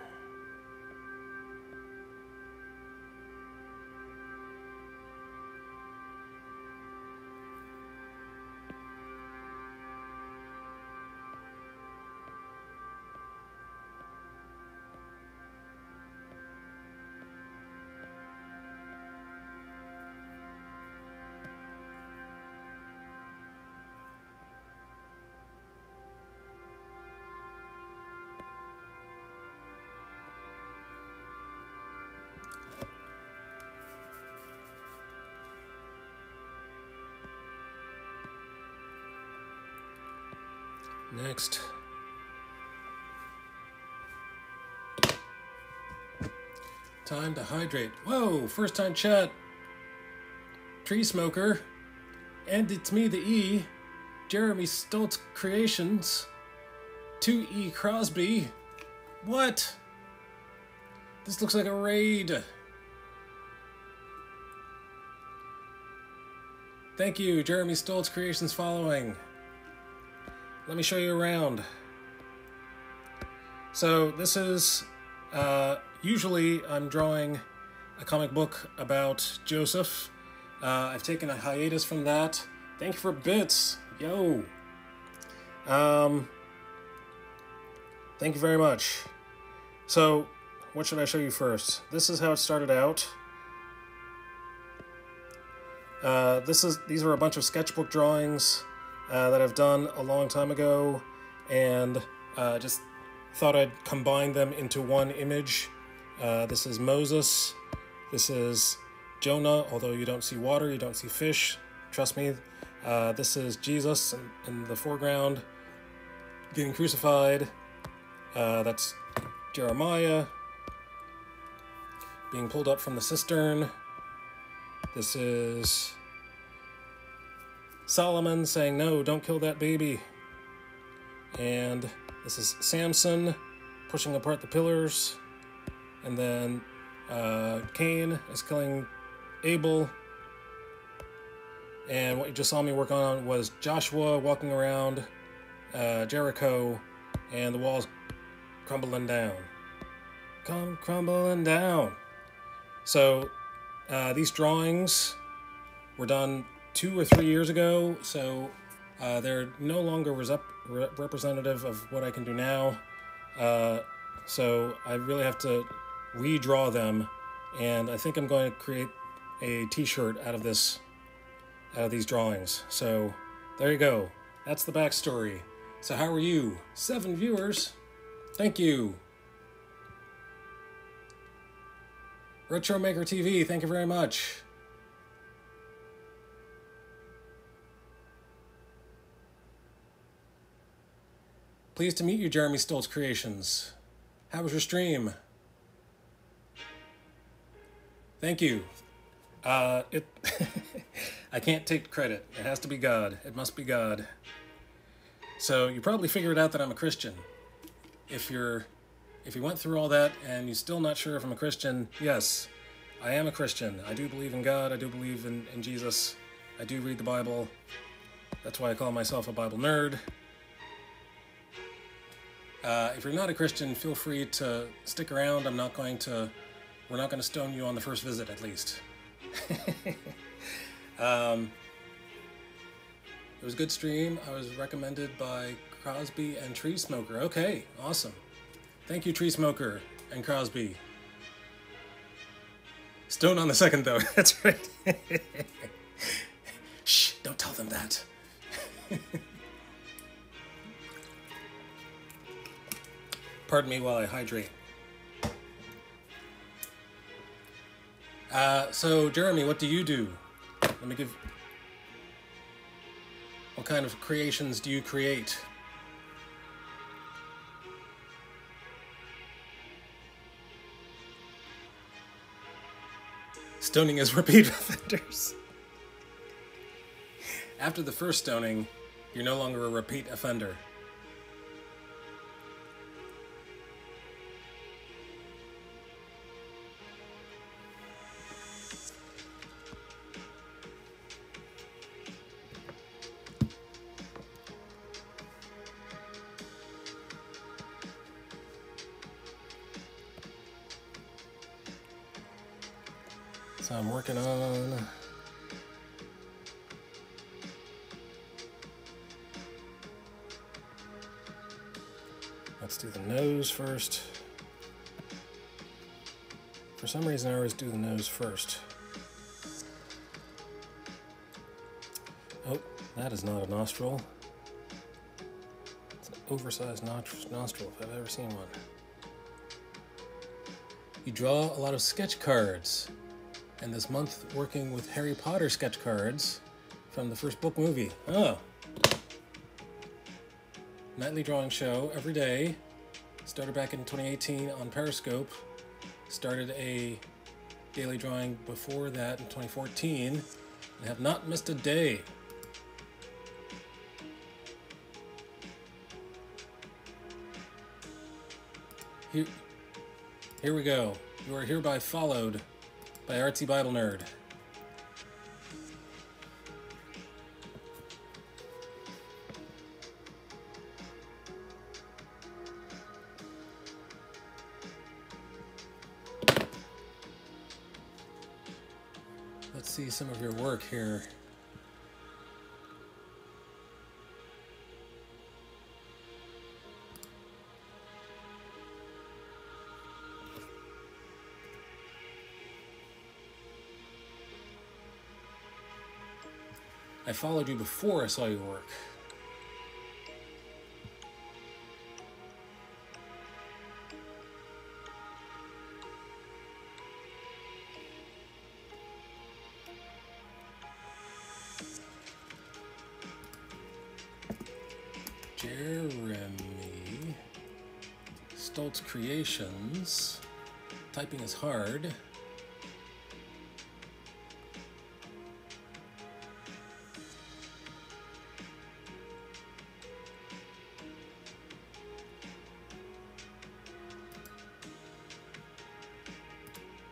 S2: Next. Time to hydrate. Whoa, first time chat. Tree Smoker. And it's me, the E. Jeremy Stoltz Creations. 2E Crosby. What? This looks like a raid. Thank you, Jeremy Stoltz Creations following. Let me show you around. So this is, usually I'm drawing a comic book about Joseph. I've taken a hiatus from that. Thank you for bits. Yo. Thank you very much. So, what should I show you first? This is how it started out. These are a bunch of sketchbook drawings that I've done a long time ago, and just thought I'd combine them into one image. This is Moses. This is Jonah, although you don't see water, you don't see fish. Trust me. This is Jesus in the foreground getting crucified. That's Jeremiah being pulled up from the cistern. This is Solomon saying, no, don't kill that baby. And this is Samson pushing apart the pillars. And then Cain is killing Abel. And what you just saw me work on was Joshua walking around Jericho and the walls crumbling down. Crumbling down. So these drawings were done 2 or 3 years ago, so they're no longer representative of what I can do now. So I really have to redraw them, and I think I'm going to create a t-shirt out of these drawings. So there you go. That's the backstory. So how are you? 7 viewers. Thank you. Retro Maker TV, thank you very much. Pleased to meet you, Jeremy Stoltz Creations. How was your stream? Thank you. I can't take credit. It has to be God. It must be God. So you probably figured out that I'm a Christian. If you went through all that and you're still not sure if I'm a Christian, yes, I am a Christian. I do believe in God. I do believe in Jesus. I do read the Bible. That's why I call myself a Bible nerd. If you're not a Christian, feel free to stick around. We're not going to stone you on the first visit, at least. It was a good stream. I was recommended by Crosby and Tree Smoker. Okay, awesome. Thank you, Tree Smoker and Crosby. Stone on the second, though. That's right. Shh, don't tell them that. Pardon me while I hydrate. So, Jeremy, what do you do? What kind of creations do you create? Stoning is repeat offenders. After the first stoning, you're no longer a repeat offender. So I'm working on... Let's do the nose first. For some reason, I always do the nose first. Oh, that is not a nostril. It's an oversized nostril, if I've ever seen one. You draw a lot of sketch cards. And this month, working with Harry Potter sketch cards from the first book movie. Oh. Nightly drawing show every day. Started back in 2018 on Periscope. Started a daily drawing before that in 2014. And have not missed a day. Here we go. You are hereby followed by Artsy Bible Nerd. Let's see some of your work here. I followed you before I saw your work. Jeremy Stoltz Creations. Typing is hard.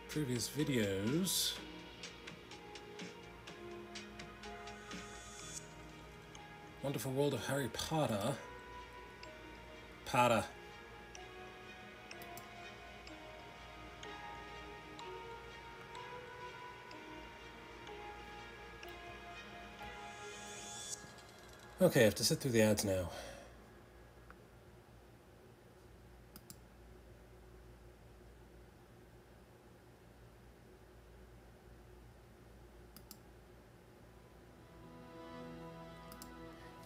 S2: Previous videos. Wonderful World of Harry Potter. Potter. Okay, I have to sit through the ads now.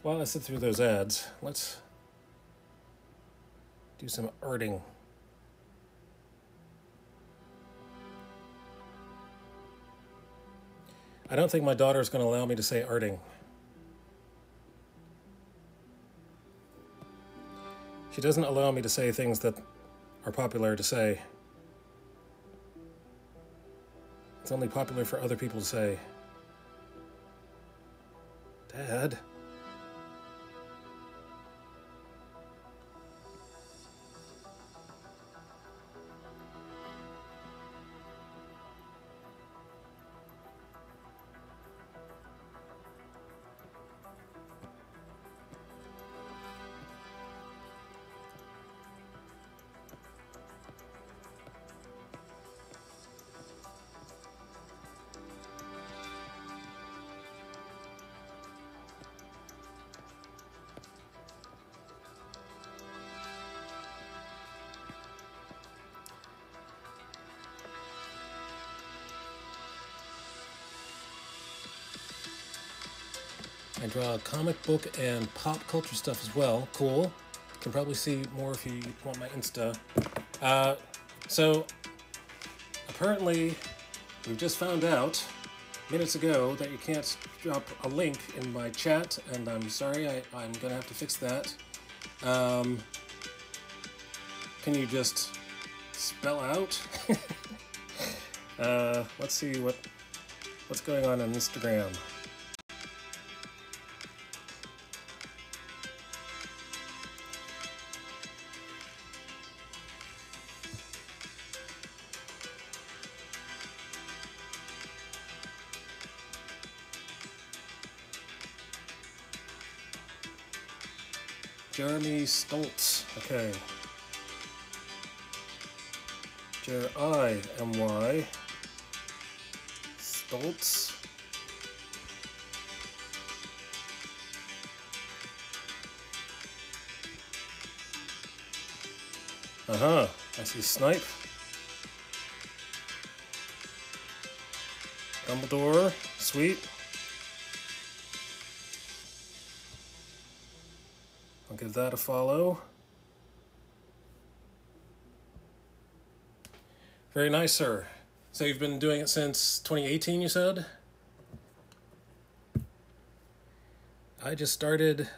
S2: While I sit through those ads, let's do some arting. I don't think my daughter is going to allow me to say arting. She doesn't allow me to say things that are popular to say. It's only popular for other people to say. Dad? I draw comic book and pop culture stuff as well. Cool. You can probably see more if you want my Insta. So, apparently, we've just found out minutes ago that you can't drop a link in my chat, and I'm sorry, I'm going to have to fix that. Can you just spell out? Let's see what's going on Instagram. Jeremy Stoltz. Okay. Jeremy. Stoltz. Uh-huh. I see Snipe. Dumbledore. Sweet. I'll give that a follow. Very nice, sir. So you've been doing it since 2018, you said? I just started,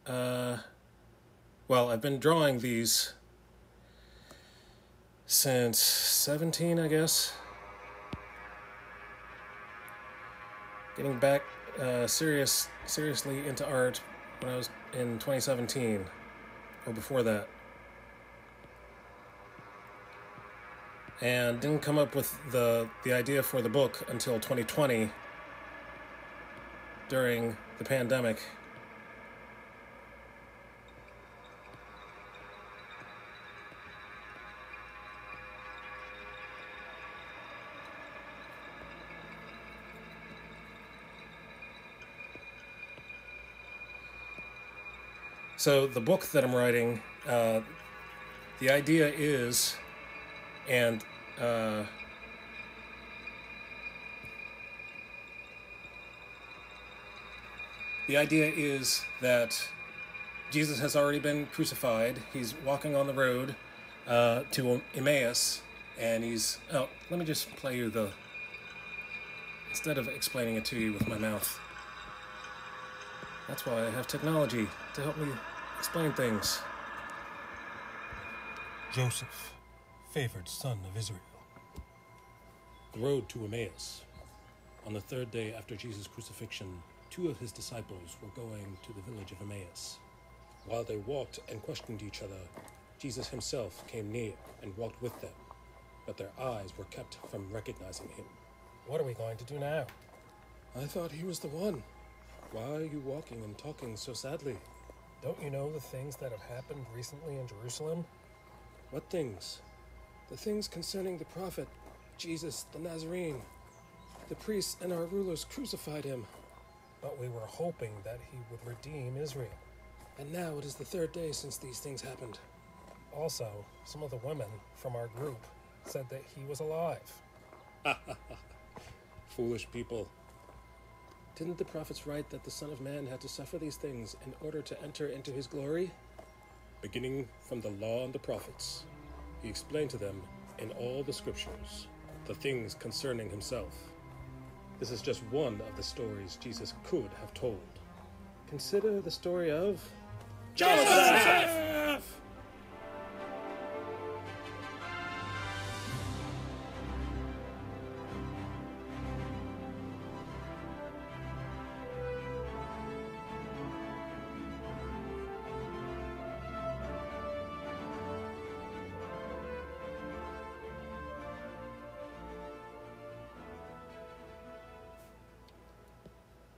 S2: well, I've been drawing these since 17, I guess. Getting back seriously into art when I was in 2017, or before that. And didn't come up with the idea for the book until 2020 during the pandemic. So the book that I'm writing, the idea is, and the idea is that Jesus has already been crucified. He's walking on the road to Emmaus, and he's... Oh, let me just play you the... Instead of explaining it to you with my mouth. That's why I have technology to help me explain things.
S1: Joseph, favored son of Israel. The road to Emmaus. On the third day after Jesus' crucifixion, 2 of his disciples were going to the village of Emmaus. While they walked and questioned each other, Jesus himself came near and walked with them, but their eyes were kept from recognizing him.
S2: What are we going to do now?
S1: I thought he was the one. Why are you walking and talking so sadly?
S2: Don't you know the things that have happened recently in Jerusalem?
S1: What things? The things concerning the prophet, Jesus the Nazarene. The priests and our rulers crucified him.
S2: But we were hoping that he would redeem Israel.
S1: And now it is the 3rd day since these things happened.
S2: Also, some of the women from our group said that he was alive.
S1: Foolish people. Didn't the prophets write that the Son of Man had to suffer these things in order to enter into his glory? Beginning from the law and the prophets, he explained to them in all the scriptures the things concerning himself. This is just one of the stories Jesus could have told. Consider the story of Joseph!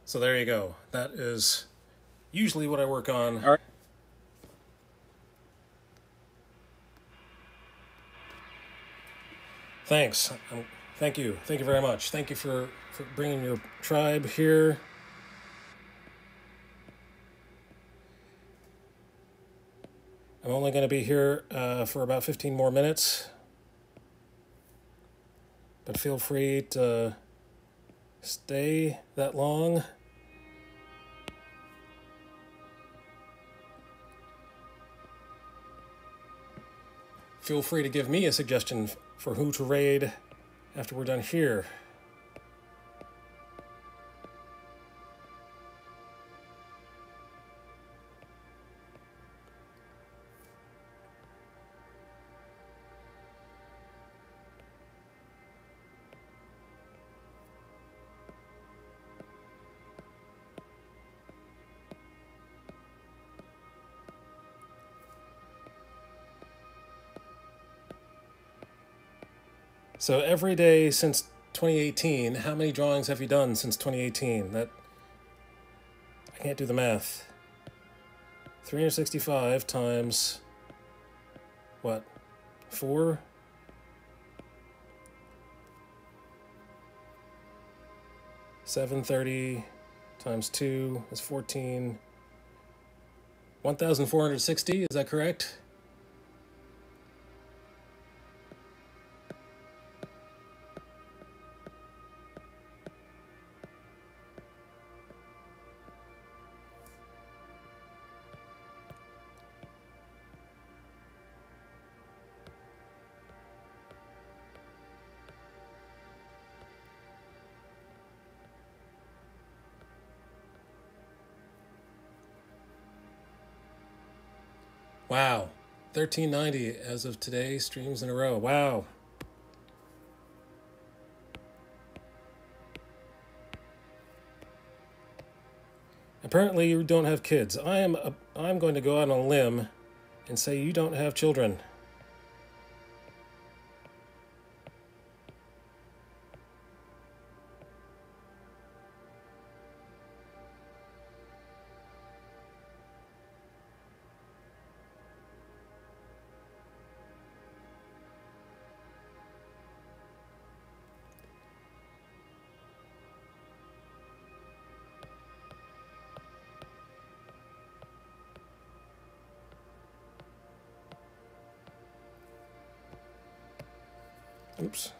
S2: So there you go. That is usually what I work on.
S3: All right.
S2: Thanks. Thank you. Thank you very much. Thank you for bringing your tribe here. I'm only going to be here for about 15 more minutes. But feel free to stay that long. Feel free to give me a suggestion for who to raid after we're done here. So every day since 2018, how many drawings have you done since 2018? I can't do the math. 365 times, what, 4? 730 times 2 is 14. 1,460, is that correct? Wow. 1390 as of today, streams in a row. Wow. Apparently you don't have kids. I'm going to go out on a limb and say you don't have children. Oops.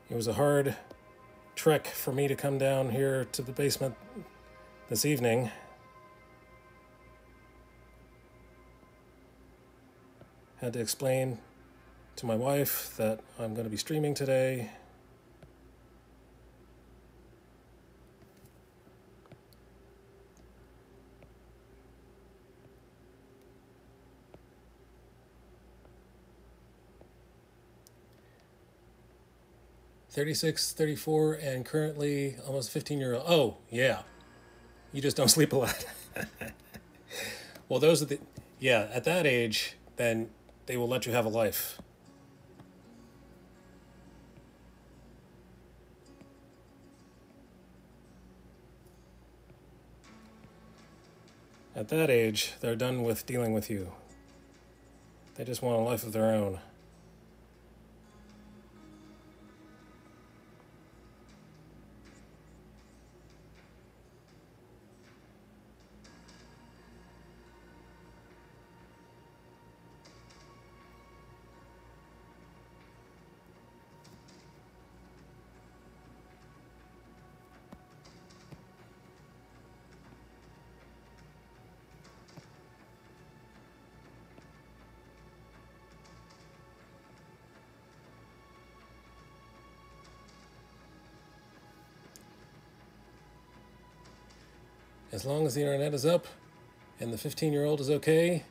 S2: It was a hard trek for me to come down here to the basement this evening. Had to explain to my wife that I'm going to be streaming today. "36, 34, and currently almost 15-year-old. Oh, yeah. You just don't sleep a lot. Well, those are the... Yeah, at that age, then they will let you have a life. At that age, they're done with dealing with you. They just want a life of their own. As long as the internet is up and the 15-year-old is okay.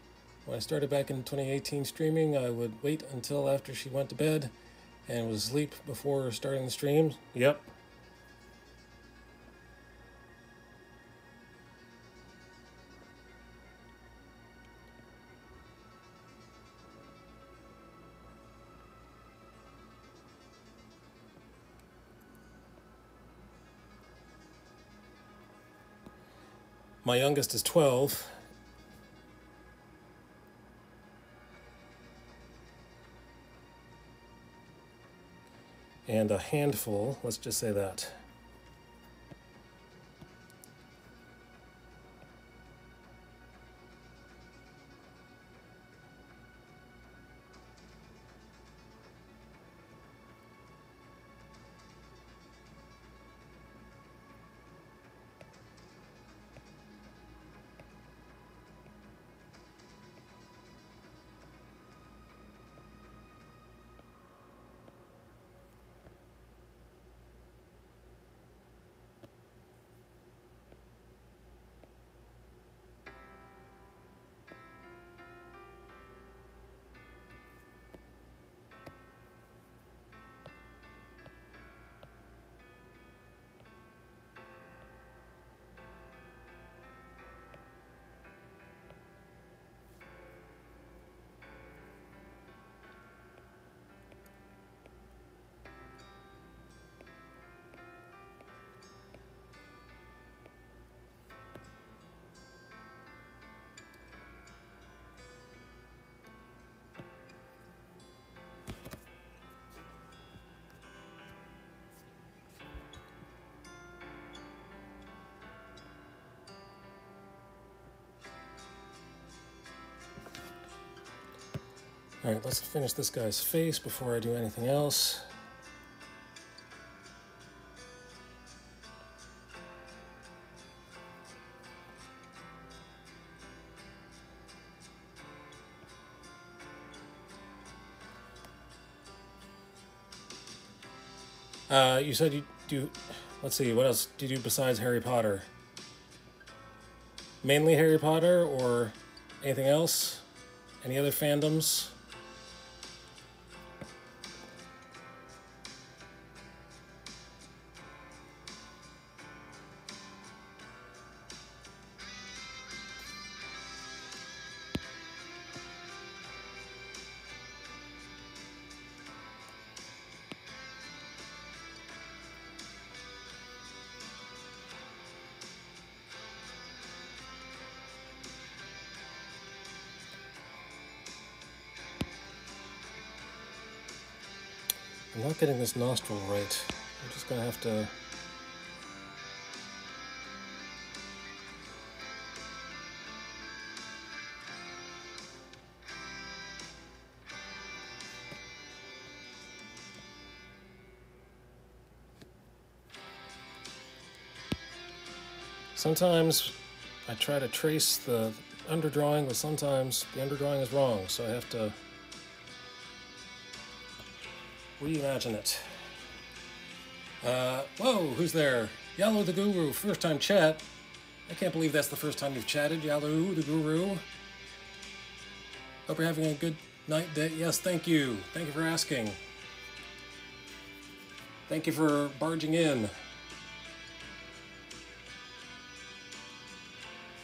S2: When I started back in 2018 streaming, I would wait until after she went to bed and was asleep before starting the stream. Yep. My youngest is 12. And a handful, let's just say that. Alright, let's finish this guy's face before I do anything else. You said you do... Let's see, what else do you do besides Harry Potter? Mainly Harry Potter, or anything else? Any other fandoms? I'm not getting this nostril right. I'm just gonna have to... Sometimes I try to trace the underdrawing, but sometimes the underdrawing is wrong, so I have to reimagine it. Whoa, who's there? Yalu the Guru, first time chat. I can't believe that's the first time you've chatted, Yalu the Guru. Hope you're having a good night, day. Yes, thank you. Thank you for asking. Thank you for barging in.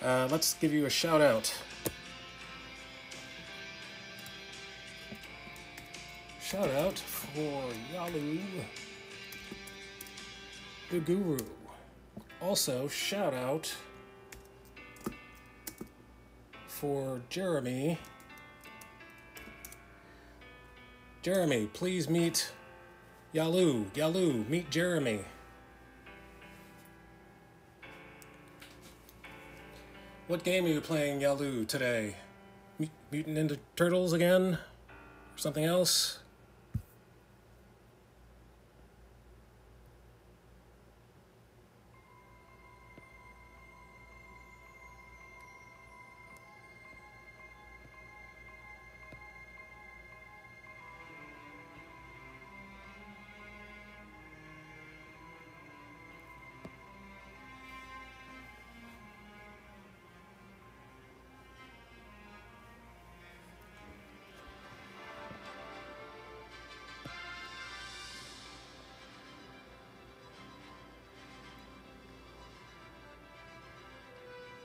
S2: Let's give you a shout out. Shout out for Yalu the Guru. Also, shout out for Jeremy. Jeremy, please meet Yalu. Yalu, meet Jeremy. What game are you playing, Yalu, today? Mutant Ninja Turtles again? Or something else?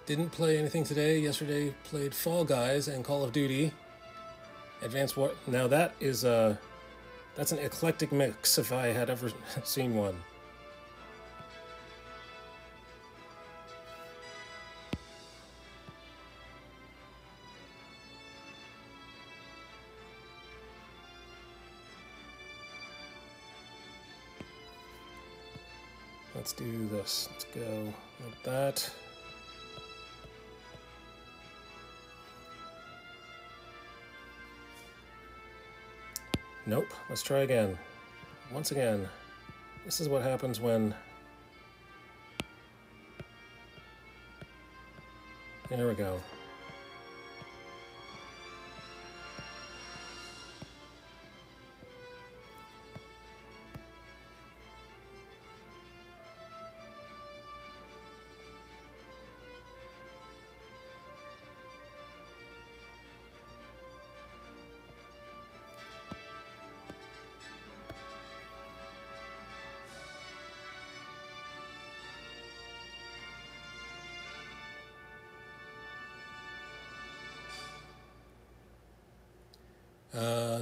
S2: Didn't play anything today. Yesterday played Fall Guys and Call of Duty. Advanced War. Now that is that's an eclectic mix if I had ever seen one. Let's do this. Let's go like that. Nope. Let's try again. Once again, this is what happens when... There we go.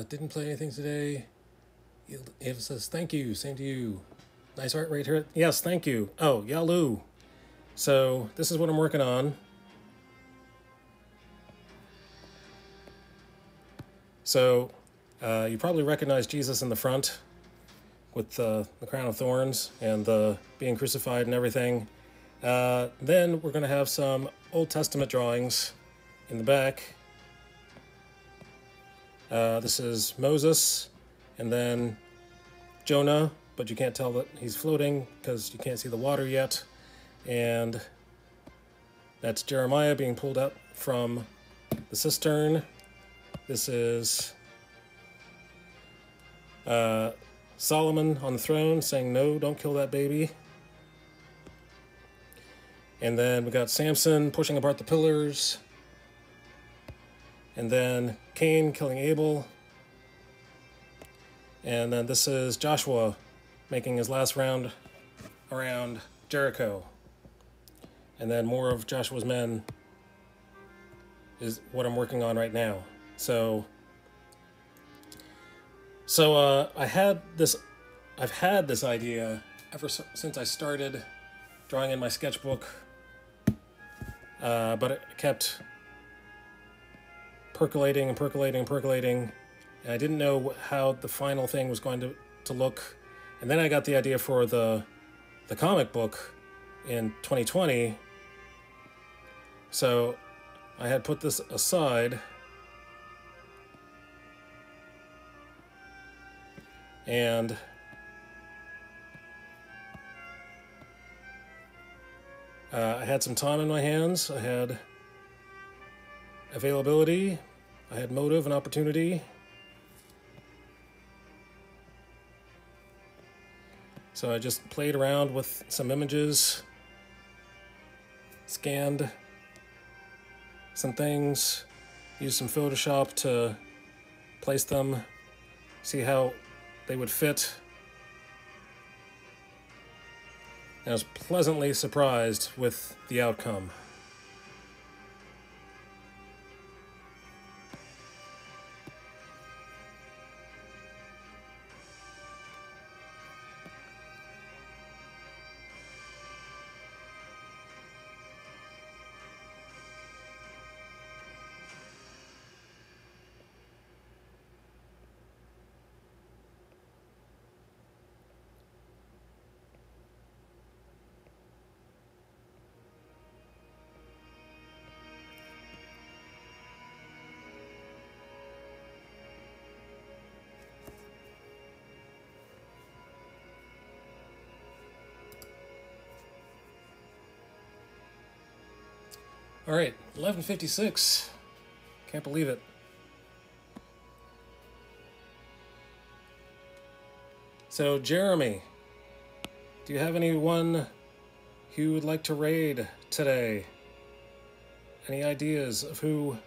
S2: Didn't play anything today. Eva says, thank you. Same to you. Nice art right here. Yes, thank you. Oh, Yalu. So, this is what I'm working on. So, you probably recognize Jesus in the front with the crown of thorns and the being crucified and everything. Then we're going to have some Old Testament drawings in the back. This is Moses, and then Jonah, but you can't tell that he's floating because you can't see the water yet. And that's Jeremiah being pulled up from the cistern. This is Solomon on the throne saying, no, don't kill that baby. And then we got Samson pushing apart the pillars. And then Cain killing Abel. And then this is Joshua making his last round around Jericho. And then more of Joshua's men is what I'm working on right now. So I've had this idea ever since I started drawing in my sketchbook, but it kept percolating, and I didn't know how the final thing was going to look. And then I got the idea for the comic book in 2020, so I had put this aside, and I had some time in my hands. I had availability. I had motive and opportunity. So I just played around with some images, scanned some things, used some Photoshop to place them, see how they would fit. And I was pleasantly surprised with the outcome. All right, 11:56. Can't believe it. So, Jeremy, do you have anyone who you would like to raid today? Any ideas of who?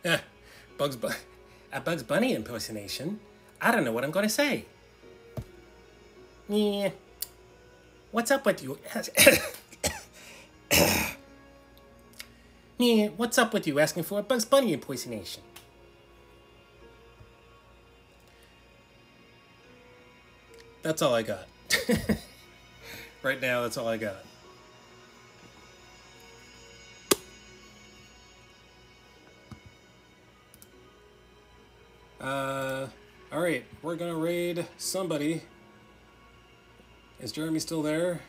S2: Eh, a Bugs Bunny impersonation? I don't know what I'm going to say. Yeah. What's up with you? Yeah, what's up with you asking for a Bugs Bunny impersonation? That's all I got. Right now, that's all I got. All right, we're gonna raid somebody. Is Jeremy still there?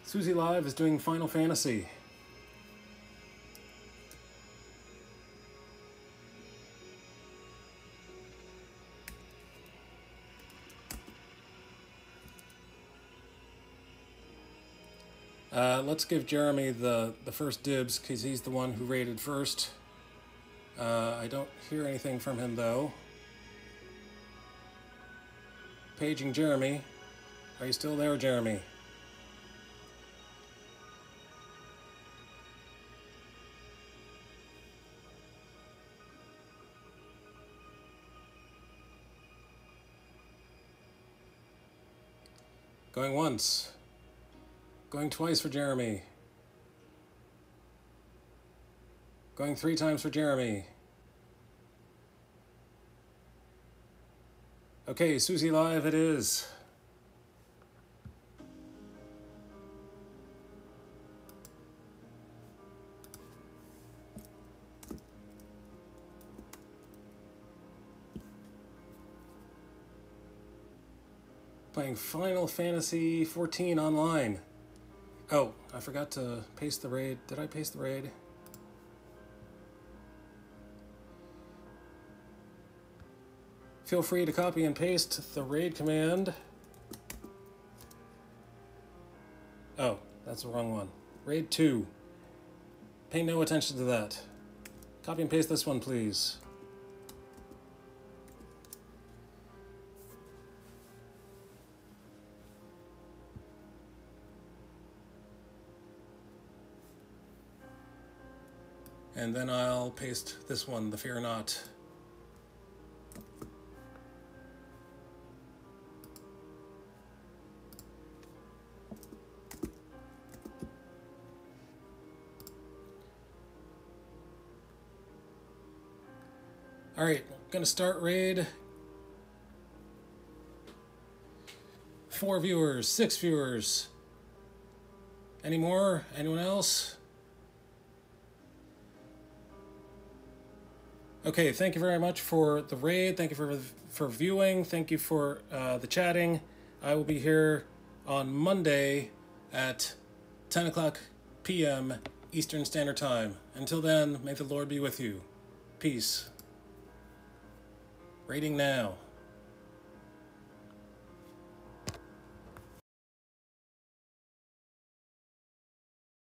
S2: Susie Live is doing Final Fantasy. Let's give Jeremy the first dibs because he's the one who raided first. I don't hear anything from him though. Paging Jeremy. Are you still there, Jeremy? Going once. Going twice for Jeremy. Going 3 times for Jeremy. Okay, Susie Live it is. Playing Final Fantasy 14 online. Oh, I forgot to paste the raid. Did I paste the raid? Feel free to copy and paste the raid command. Oh, that's the wrong one. Raid 2. Pay no attention to that. Copy and paste this one, please. And then I'll paste this one, the Fear Not. All right, gonna start raid. 4 viewers, 6 viewers. Any more? Anyone else? Okay, thank you very much for the raid. Thank you for viewing. Thank you for the chatting. I will be here on Monday at 10 o'clock p.m. Eastern Standard Time. Until then, may the Lord be with you. Peace. Raiding now.